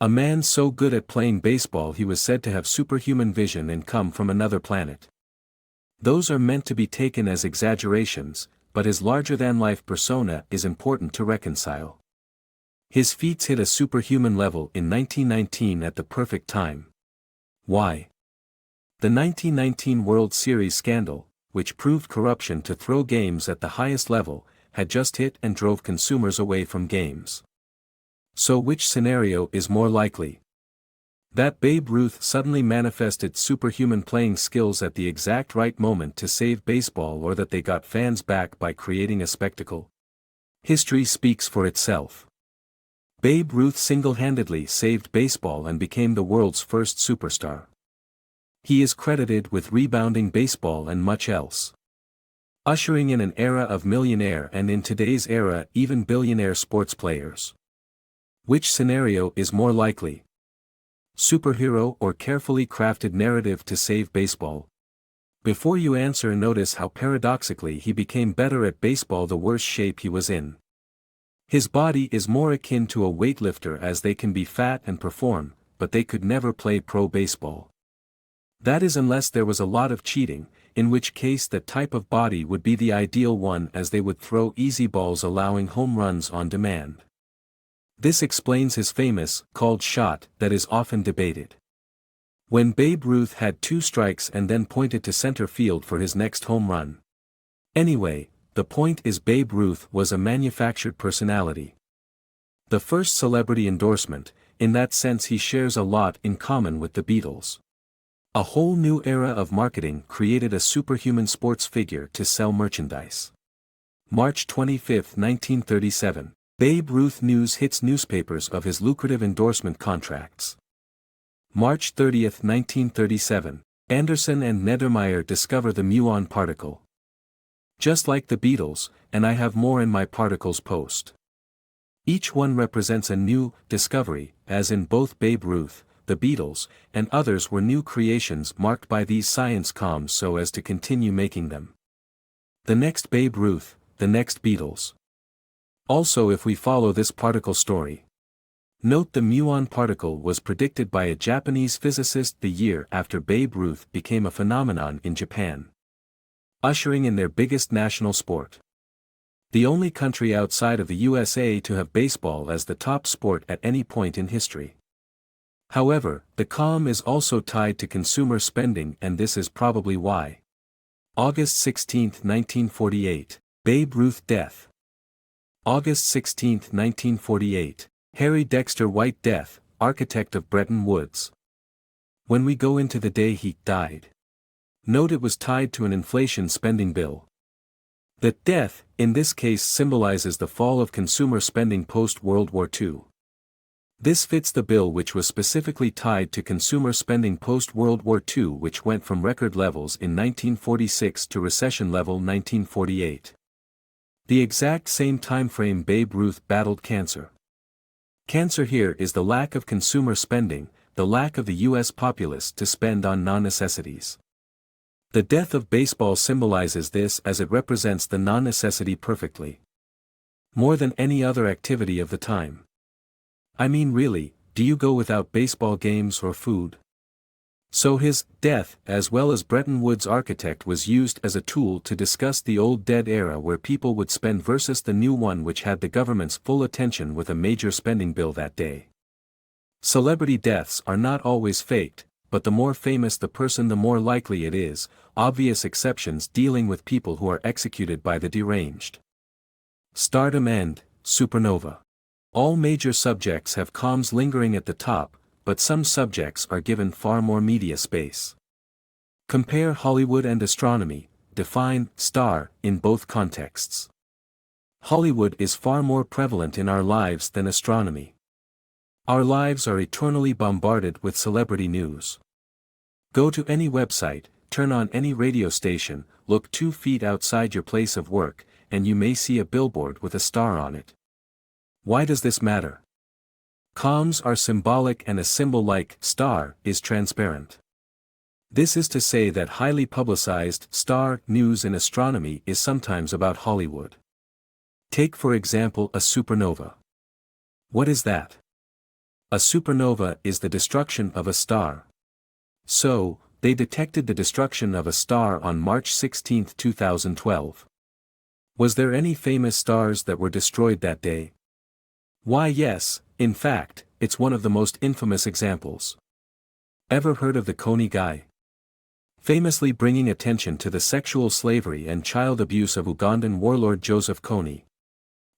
A man so good at playing baseball he was said to have superhuman vision and come from another planet. Those are meant to be taken as exaggerations, but his larger-than-life persona is important to reconcile. His feats hit a superhuman level in 1919 at the perfect time. Why? The 1919 World Series scandal, which proved corruption to throw games at the highest level, had just hit and drove consumers away from games. So which scenario is more likely? That Babe Ruth suddenly manifested superhuman playing skills at the exact right moment to save baseball, or that they got fans back by creating a spectacle? History speaks for itself. Babe Ruth single-handedly saved baseball and became the world's first superstar. He is credited with rebounding baseball and much else. Ushering in an era of millionaire and in today's era even billionaire sports players. Which scenario is more likely? Superhero or carefully crafted narrative to save baseball? Before you answer, notice how paradoxically he became better at baseball the worse shape he was in. His body is more akin to a weightlifter, as they can be fat and perform, but they could never play pro baseball. That is, unless there was a lot of cheating, in which case that type of body would be the ideal one, as they would throw easy balls allowing home runs on demand. This explains his famous, called shot, that is often debated. When Babe Ruth had 2 strikes and then pointed to center field for his next home run. Anyway, the point is Babe Ruth was a manufactured personality. The first celebrity endorsement, in that sense he shares a lot in common with the Beatles. A whole new era of marketing created a superhuman sports figure to sell merchandise. March 25, 1937. Babe Ruth news hits newspapers of his lucrative endorsement contracts. March 30, 1937, Anderson and Neddermeyer discover the muon particle. Just like the Beatles, and I have more in my particles post. Each one represents a new discovery, as in both Babe Ruth, the Beatles, and others were new creations marked by these science comms so as to continue making them. The next Babe Ruth, the next Beatles. Also, if we follow this particle story. Note the muon particle was predicted by a Japanese physicist the year after Babe Ruth became a phenomenon in Japan. Ushering in their biggest national sport. The only country outside of the USA to have baseball as the top sport at any point in history. However, the COM is also tied to consumer spending, and this is probably why. August 16, 1948, Babe Ruth death. August 16, 1948, Harry Dexter White death, architect of Bretton Woods. When we go into the day he died. Note it was tied to an inflation spending bill. That death, in this case, symbolizes the fall of consumer spending post-World War II. This fits the bill, which was specifically tied to consumer spending post-World War II, which went from record levels in 1946 to recession level 1948. The exact same timeframe Babe Ruth battled cancer. Cancer here is the lack of consumer spending, the lack of the U.S. populace to spend on non-necessities. The death of baseball symbolizes this, as it represents the non-necessity perfectly. More than any other activity of the time. I mean, really, do you go without baseball games or food? So his death, as well as Bretton Woods' architect, was used as a tool to discuss the old dead era where people would spend versus the new one which had the government's full attention with a major spending bill that day. Celebrity deaths are not always faked, but the more famous the person the more likely it is, obvious exceptions dealing with people who are executed by the deranged. Stardom End, Supernova. All major subjects have comms lingering at the top, but some subjects are given far more media space. Compare Hollywood and astronomy, define star in both contexts. Hollywood is far more prevalent in our lives than astronomy. Our lives are eternally bombarded with celebrity news. Go to any website, turn on any radio station, look 2 feet outside your place of work, and you may see a billboard with a star on it. Why does this matter? Comms are symbolic and a symbol like star is transparent. This is to say that highly publicized star news in astronomy is sometimes about Hollywood. Take for example a supernova. What is that? A supernova is the destruction of a star. So, they detected the destruction of a star on March 16, 2012. Was there any famous stars that were destroyed that day? Why yes, in fact, it's one of the most infamous examples. Ever heard of the Coney guy? Famously bringing attention to the sexual slavery and child abuse of Ugandan warlord Joseph Kony.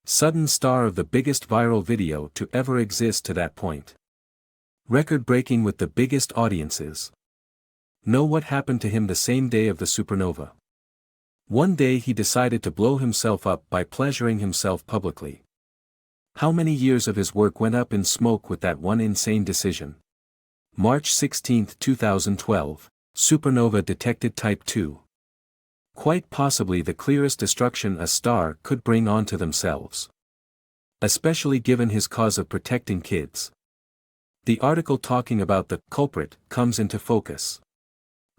Sudden star of the biggest viral video to ever exist to that point. Record-breaking with the biggest audiences. Know what happened to him the same day of the supernova? One day he decided to blow himself up by pleasuring himself publicly. How many years of his work went up in smoke with that one insane decision? March 16, 2012, supernova detected type 2. Quite possibly the clearest destruction a star could bring onto themselves. Especially given his cause of protecting kids. The article talking about the culprit comes into focus.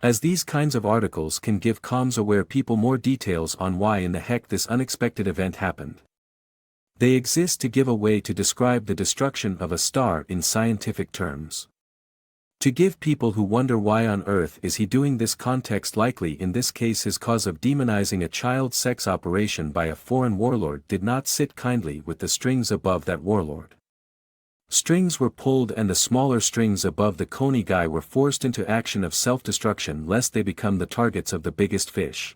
As these kinds of articles can give comms-aware people more details on why in the heck this unexpected event happened. They exist to give a way to describe the destruction of a star in scientific terms. To give people who wonder why on earth is he doing this context, likely in this case his cause of demonizing a child sex operation by a foreign warlord did not sit kindly with the strings above that warlord. Strings were pulled and the smaller strings above the Coney guy were forced into action of self-destruction lest they become the targets of the biggest fish.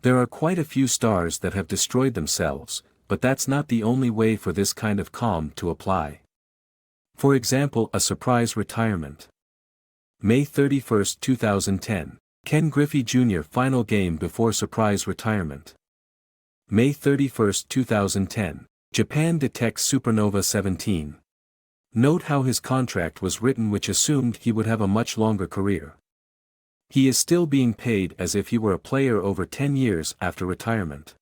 There are quite a few stars that have destroyed themselves, but that's not the only way for this kind of calm to apply. For example, a surprise retirement. May 31, 2010. Ken Griffey Jr. final game before surprise retirement. May 31, 2010. Japan detects supernova 17. Note how his contract was written, which assumed he would have a much longer career. He is still being paid as if he were a player over 10 years after retirement.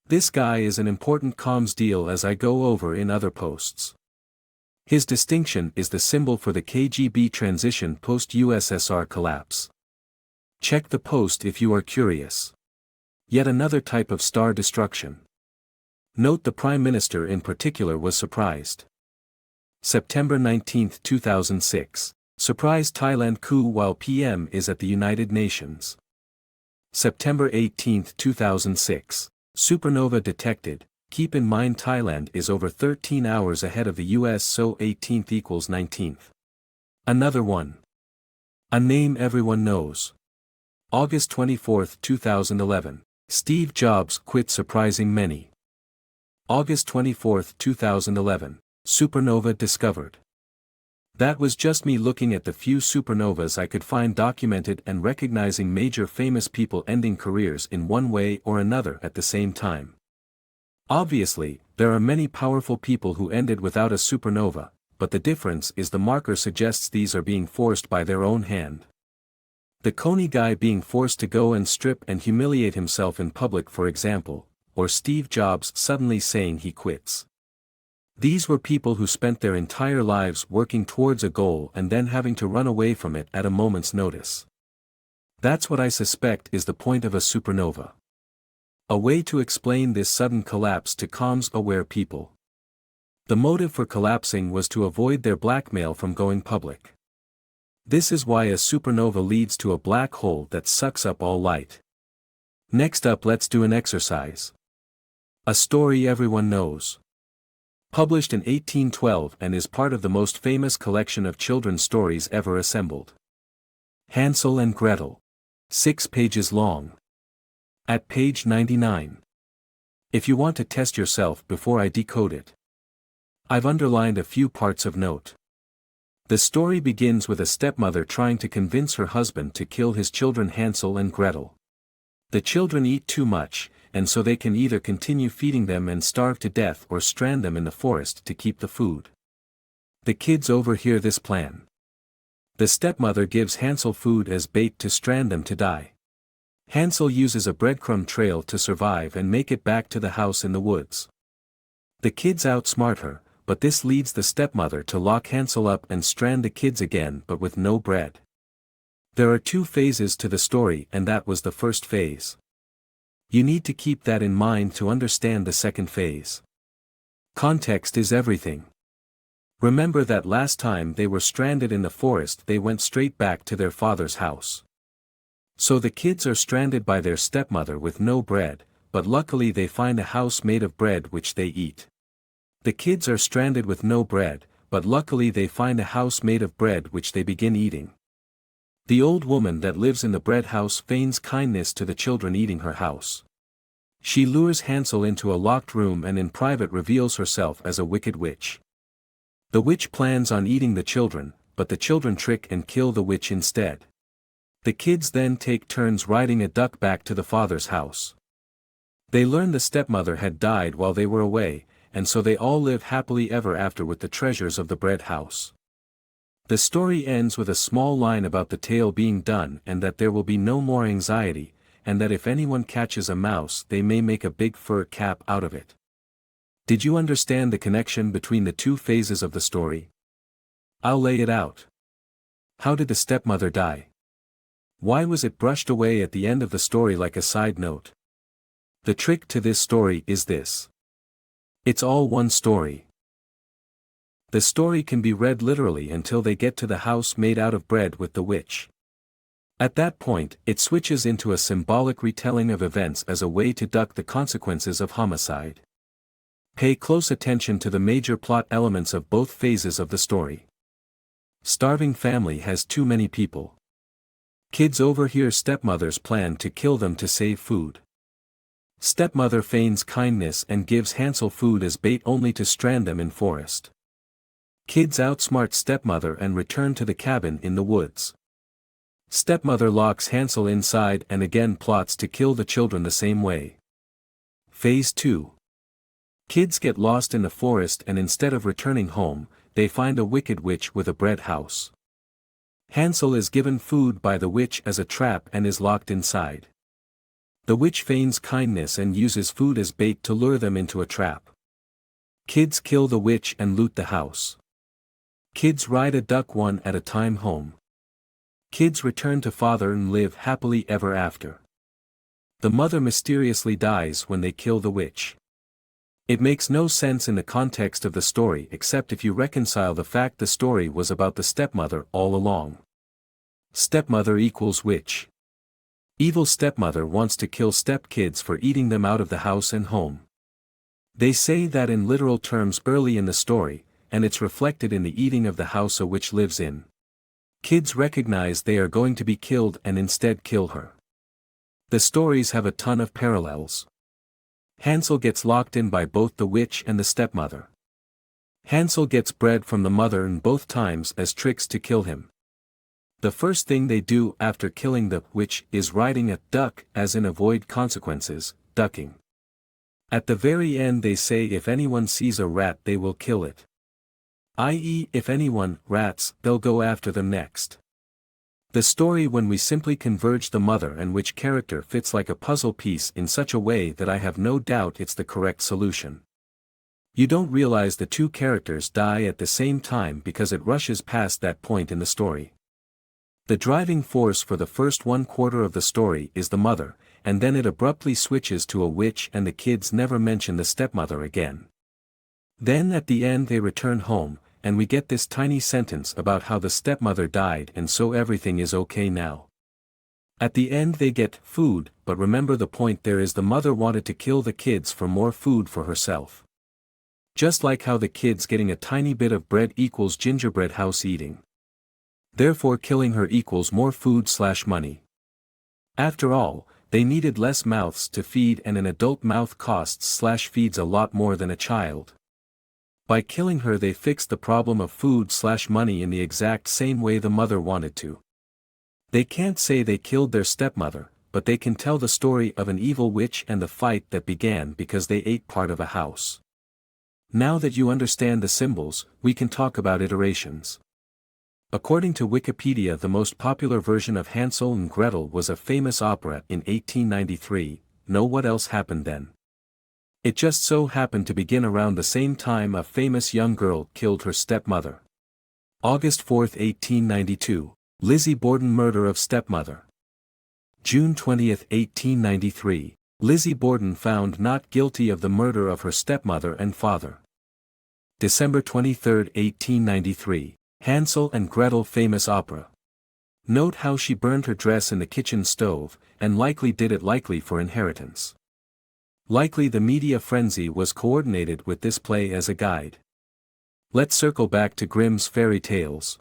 This guy is an important comms deal, as I go over in other posts. His distinction is the symbol for the KGB transition post-USSR collapse. Check the post if you are curious. Yet another type of star destruction. Note the Prime Minister in particular was surprised. September 19, 2006. Surprise Thailand coup while PM is at the United Nations. September 18, 2006. Supernova detected. Keep in mind Thailand is over 13 hours ahead of the US, so 18th equals 19th. Another one. A name everyone knows. August 24, 2011. Steve Jobs quit, surprising many. August 24, 2011. Supernova discovered. That was just me looking at the few supernovas I could find documented and recognizing major famous people ending careers in one way or another at the same time. Obviously, there are many powerful people who ended without a supernova, but the difference is the marker suggests these are being forced by their own hand. The Coney guy being forced to go and strip and humiliate himself in public, for example, or Steve Jobs suddenly saying he quits. These were people who spent their entire lives working towards a goal and then having to run away from it at a moment's notice. That's what I suspect is the point of a supernova. A way to explain this sudden collapse to comms-aware people. The motive for collapsing was to avoid their blackmail from going public. This is why a supernova leads to a black hole that sucks up all light. Next up, let's do an exercise. A story everyone knows. Published in 1812 and is part of the most famous collection of children's stories ever assembled. Hansel and Gretel. 6 pages long. At page 99. If you want to test yourself before I decode it, I've underlined a few parts of note. The story begins with a stepmother trying to convince her husband to kill his children Hansel and Gretel. The children eat too much, and so they can either continue feeding them and starve to death or strand them in the forest to keep the food. The kids overhear this plan. The stepmother gives Hansel food as bait to strand them to die. Hansel uses a breadcrumb trail to survive and make it back to the house in the woods. The kids outsmart her, but this leads the stepmother to lock Hansel up and strand the kids again, but with no bread. There are 2 phases to the story, and that was the first phase. You need to keep that in mind to understand the second phase. Context is everything. Remember that last time they were stranded in the forest, they went straight back to their father's house. So the kids are stranded by their stepmother with no bread, but luckily they find a house made of bread which they eat. The kids are stranded with no bread, but luckily they find a house made of bread which they begin eating. The old woman that lives in the bread house feigns kindness to the children eating her house. She lures Hansel into a locked room and in private reveals herself as a wicked witch. The witch plans on eating the children, but the children trick and kill the witch instead. The kids then take turns riding a duck back to the father's house. They learn the stepmother had died while they were away, and so they all live happily ever after with the treasures of the bread house. The story ends with a small line about the tale being done and that there will be no more anxiety, and that if anyone catches a mouse they may make a big fur cap out of it. Did you understand the connection between the 2 phases of the story? I'll lay it out. How did the stepmother die? Why was it brushed away at the end of the story like a side note? The trick to this story is this. It's all one story. The story can be read literally until they get to the house made out of bread with the witch. At that point, it switches into a symbolic retelling of events as a way to duck the consequences of homicide. Pay close attention to the major plot elements of both phases of the story. Starving family has too many people. Kids overhear stepmother's plan to kill them to save food. Stepmother feigns kindness and gives Hansel food as bait only to strand them in forest. Kids outsmart stepmother and return to the cabin in the woods. Stepmother locks Hansel inside and again plots to kill the children the same way. Phase 2. Kids get lost in the forest and instead of returning home, they find a wicked witch with a bread house. Hansel is given food by the witch as a trap and is locked inside. The witch feigns kindness and uses food as bait to lure them into a trap. Kids kill the witch and loot the house. Kids ride a duck one at a time home. Kids return to father and live happily ever after. The mother mysteriously dies when they kill the witch. It makes no sense in the context of the story except if you reconcile the fact the story was about the stepmother all along. Stepmother equals witch. Evil stepmother wants to kill stepkids for eating them out of the house and home. They say that in literal terms early in the story, and it's reflected in the eating of the house a witch lives in. Kids recognize they are going to be killed and instead kill her. The stories have a ton of parallels. Hansel gets locked in by both the witch and the stepmother. Hansel gets bread from the mother in both times as tricks to kill him. The first thing they do after killing the witch is riding a duck as in avoid consequences, ducking. At the very end they say if anyone sees a rat they will kill it. I.e., if anyone, rats, they'll go after them next. The story when we simply converge the mother and witch character fits like a puzzle piece in such a way that I have no doubt it's the correct solution. You don't realize the 2 characters die at the same time because it rushes past that point in the story. The driving force for the first 1/4 of the story is the mother, and then it abruptly switches to a witch and the kids never mention the stepmother again. Then at the end they return home, and we get this tiny sentence about how the stepmother died and so everything is okay now. At the end they get food, but remember the point there is the mother wanted to kill the kids for more food for herself. Just like how the kids getting a tiny bit of bread equals gingerbread house eating. Therefore killing her equals more food/money. After all, they needed less mouths to feed, and an adult mouth costs/feeds a lot more than a child. By killing her they fixed the problem of food/money in the exact same way the mother wanted to. They can't say they killed their stepmother, but they can tell the story of an evil witch and the fight that began because they ate part of a house. Now that you understand the symbols, we can talk about iterations. According to Wikipedia, the most popular version of Hansel and Gretel was a famous opera in 1893. Know what else happened then? It just so happened to begin around the same time a famous young girl killed her stepmother. August 4, 1892, Lizzie Borden murder of stepmother. June 20, 1893, Lizzie Borden found not guilty of the murder of her stepmother and father. December 23, 1893, Hansel and Gretel famous opera. Note how she burned her dress in the kitchen stove, and likely did it likely for inheritance. Likely the media frenzy was coordinated with this play as a guide. Let's circle back to Grimm's fairy tales.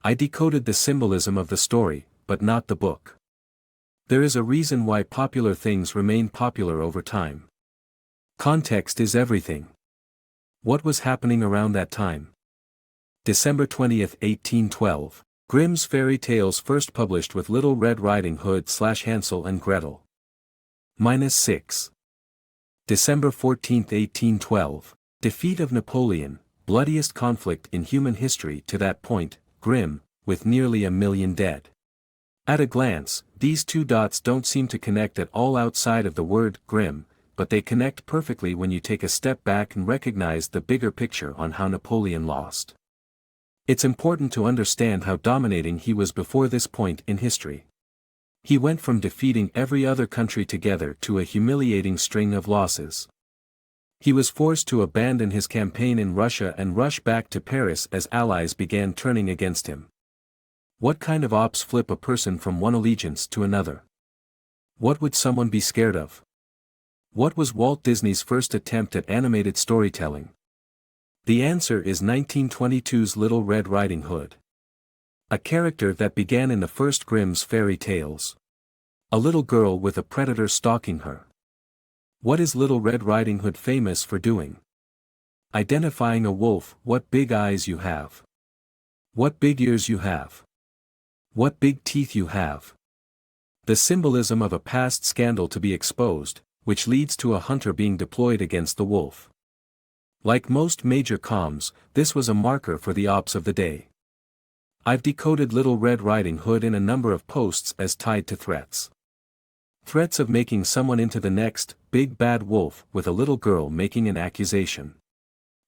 I decoded the symbolism of the story, but not the book. There is a reason why popular things remain popular over time. Context is everything. What was happening around that time? December 20, 1812, Grimm's fairy tales first published with Little Red Riding Hood/Hansel and Gretel. -6. December 14, 1812, defeat of Napoleon, bloodiest conflict in human history to that point, Grimm, with nearly 1 million dead. At a glance, these two dots don't seem to connect at all outside of the word Grimm, but they connect perfectly when you take a step back and recognize the bigger picture on how Napoleon lost. It's important to understand how dominating he was before this point in history. He went from defeating every other country together to a humiliating string of losses. He was forced to abandon his campaign in Russia and rush back to Paris as allies began turning against him. What kind of ops flip a person from one allegiance to another? What would someone be scared of? What was Walt Disney's first attempt at animated storytelling? The answer is 1922's Little Red Riding Hood. A character that began in the first Grimm's fairy tales. A little girl with a predator stalking her. What is Little Red Riding Hood famous for doing? Identifying a wolf. What big eyes you have. What big ears you have. What big teeth you have. The symbolism of a past scandal to be exposed, which leads to a hunter being deployed against the wolf. Like most major comms, this was a marker for the ops of the day. I've decoded Little Red Riding Hood in a number of posts as tied to threats. Threats of making someone into the next big bad wolf, with a little girl making an accusation.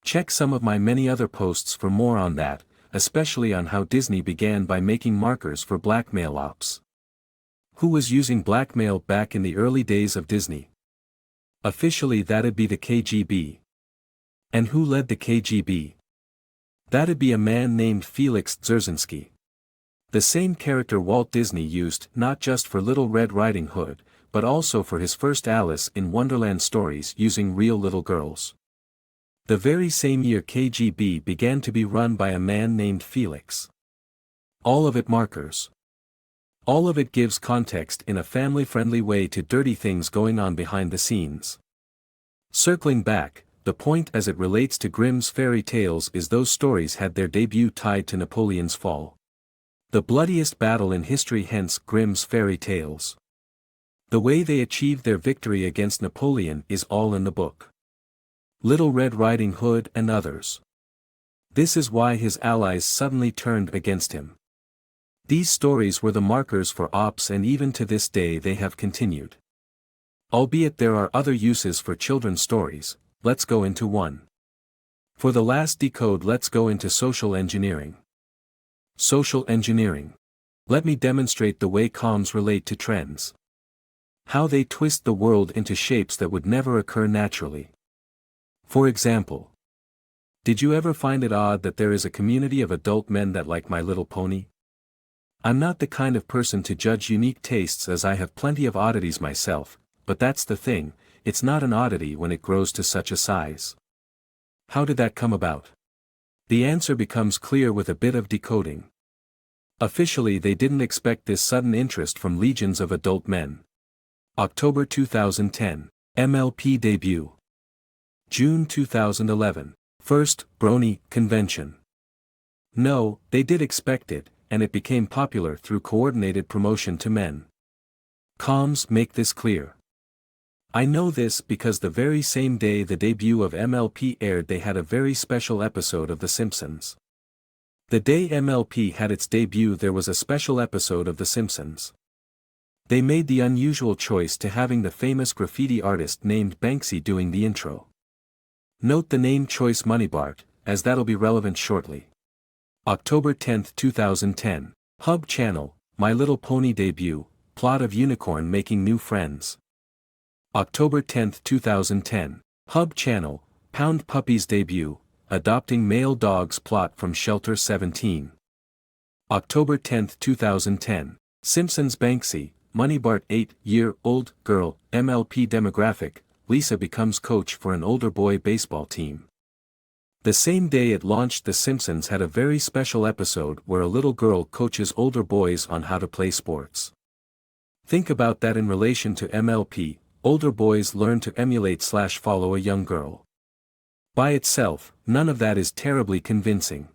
Check some of my many other posts for more on that, especially on how Disney began by making markers for blackmail ops. Who was using blackmail back in the early days of Disney? Officially that'd be the KGB. And who led the KGB? That'd be a man named Felix Dzerzhinsky. The same character Walt Disney used not just for Little Red Riding Hood, but also for his first Alice in Wonderland stories using real little girls. The very same year KGB began to be run by a man named Felix. All of it markers. All of it gives context in a family-friendly way to dirty things going on behind the scenes. Circling back, the point as it relates to Grimm's fairy tales is those stories had their debut tied to Napoleon's fall. The bloodiest battle in history, hence Grimm's fairy tales. The way they achieved their victory against Napoleon is all in the book. Little Red Riding Hood and others. This is why his allies suddenly turned against him. These stories were the markers for ops, and even to this day they have continued. Albeit there are other uses for children's stories, let's go into one. For the last decode, let's go into social engineering. Social engineering. Let me demonstrate the way comms relate to trends. How they twist the world into shapes that would never occur naturally. For example, Did you ever find it odd that there is a community of adult men that like My Little Pony? I'm not the kind of person to judge unique tastes, as I have plenty of oddities myself, but that's the thing, it's not an oddity when it grows to such a size. How did that come about? The answer becomes clear with a bit of decoding. Officially, they didn't expect this sudden interest from legions of adult men. October 2010. MLP debut. June 2011. First, Brony, convention. No, they did expect it, and it became popular through coordinated promotion to men. Comms make this clear. I know this because the very same day the debut of MLP aired, they had a very special episode of The Simpsons. The day MLP had its debut, there was a special episode of The Simpsons. They made the unusual choice to having the famous graffiti artist named Banksy doing the intro. Note the name choice Moneybart, as that'll be relevant shortly. October 10, 2010. Hub Channel, My Little Pony debut, plot of unicorn making new friends. October 10, 2010. Hub Channel, Pound Puppies debut, adopting male dogs plot from Shelter 17. October 10, 2010. Simpsons Banksy, Moneybart 8-year-old girl, MLP demographic, Lisa becomes coach for an older boy baseball team. The same day it launched, The Simpsons had a very special episode where a little girl coaches older boys on how to play sports. Think about that in relation to MLP, older boys learn to emulate/follow a young girl. By itself, none of that is terribly convincing.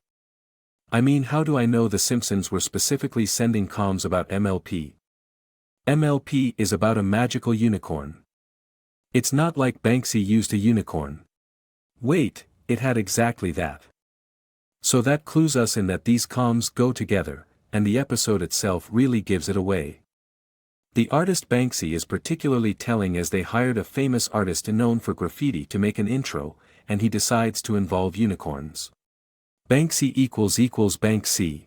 I mean, how do I know The Simpsons were specifically sending comms about MLP? MLP is about a magical unicorn. It's not like Banksy used a unicorn. Wait, it had exactly that. So that clues us in that these comms go together, and the episode itself really gives it away. The artist Banksy is particularly telling, as they hired a famous artist known for graffiti to make an intro, and he decides to involve unicorns. Banksy equals Banksy.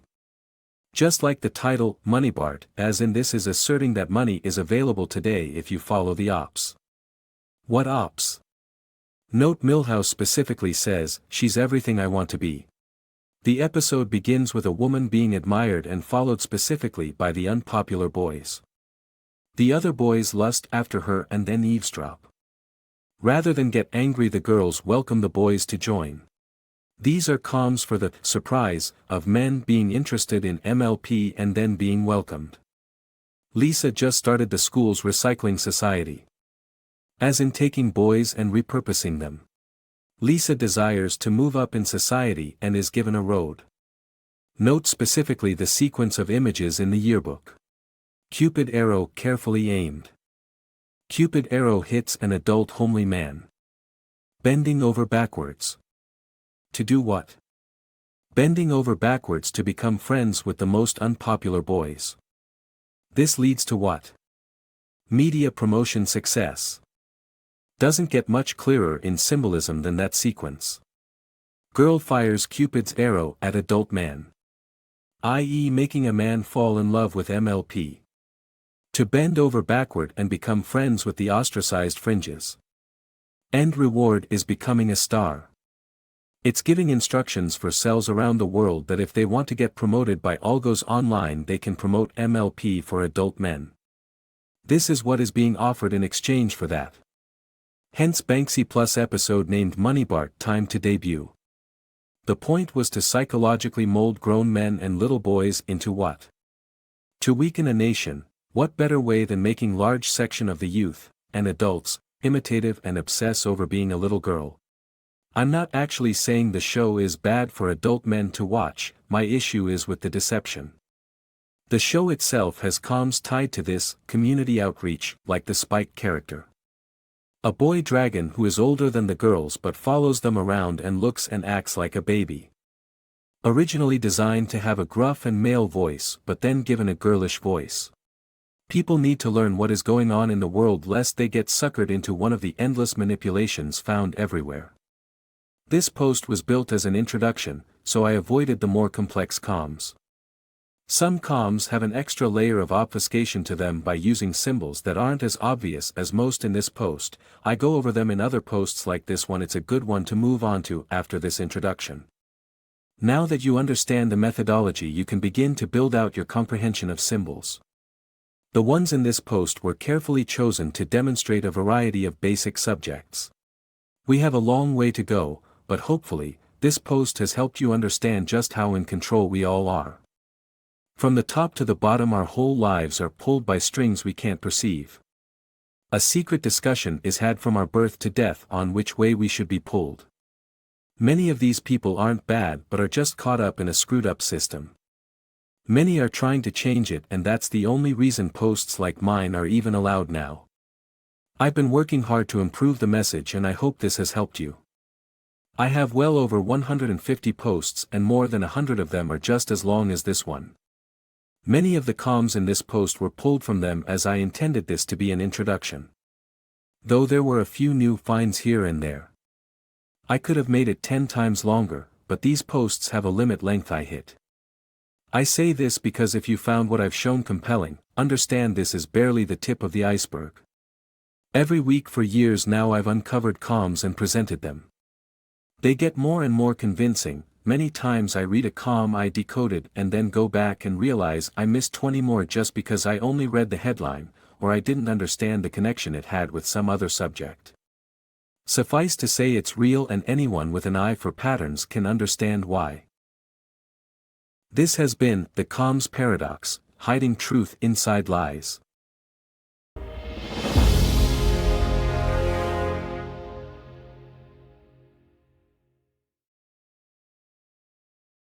Just like the title, Moneybart, as in this is asserting that money is available today if you follow the ops. What ops? Note Milhouse specifically says, she's everything I want to be. The episode begins with a woman being admired and followed specifically by the unpopular boys. The other boys lust after her and then eavesdrop. Rather than get angry, the girls welcome the boys to join. These are comms for the surprise of men being interested in MLP and then being welcomed. Lisa just started the school's recycling society. As in taking boys and repurposing them. Lisa desires to move up in society and is given a road. Note specifically the sequence of images in the yearbook. Cupid arrow carefully aimed. Cupid arrow hits an adult homely man. Bending over backwards. To do what? Bending over backwards to become friends with the most unpopular boys. This leads to what? Media promotion success. Doesn't get much clearer in symbolism than that sequence. Girl fires Cupid's arrow at adult man. I.e., making a man fall in love with MLP. To bend over backward and become friends with the ostracized fringes. End reward is becoming a star. It's giving instructions for cells around the world that if they want to get promoted by Algos Online, they can promote MLP for adult men. This is what is being offered in exchange for that. Hence Banksy Plus episode named Moneybart time to debut. The point was to psychologically mold grown men and little boys into what? To weaken a nation. What better way than making large section of the youth, and adults, imitative and obsess over being a little girl? I'm not actually saying the show is bad for adult men to watch, my issue is with the deception. The show itself has comms tied to this, community outreach, like the Spike character. A boy dragon who is older than the girls but follows them around and looks and acts like a baby. Originally designed to have a gruff and male voice but then given a girlish voice. People need to learn what is going on in the world lest they get suckered into one of the endless manipulations found everywhere. This post was built as an introduction, so I avoided the more complex comms. Some comms have an extra layer of obfuscation to them by using symbols that aren't as obvious as most in this post. I go over them in other posts like this one. It's a good one to move on to after this introduction. Now that you understand the methodology, you can begin to build out your comprehension of symbols. The ones in this post were carefully chosen to demonstrate a variety of basic subjects. We have a long way to go, but hopefully, this post has helped you understand just how in control we all are. From the top to the bottom, our whole lives are pulled by strings we can't perceive. A secret discussion is had from our birth to death on which way we should be pulled. Many of these people aren't bad but are just caught up in a screwed up system. Many are trying to change it, and that's the only reason posts like mine are even allowed now. I've been working hard to improve the message, and I hope this has helped you. I have well over 150 posts, and more than 100 of them are just as long as this one. Many of the comms in this post were pulled from them as I intended this to be an introduction. Though there were a few new finds here and there. I could have made it 10 times longer, but these posts have a limit length I hit. I say this because if you found what I've shown compelling, understand this is barely the tip of the iceberg. Every week for years now I've uncovered comms and presented them. They get more and more convincing. Many times I read a comm I decoded and then go back and realize I missed 20 more just because I only read the headline, or I didn't understand the connection it had with some other subject. Suffice to say, it's real, and anyone with an eye for patterns can understand why. This has been the Comms Paradox, hiding truth inside lies.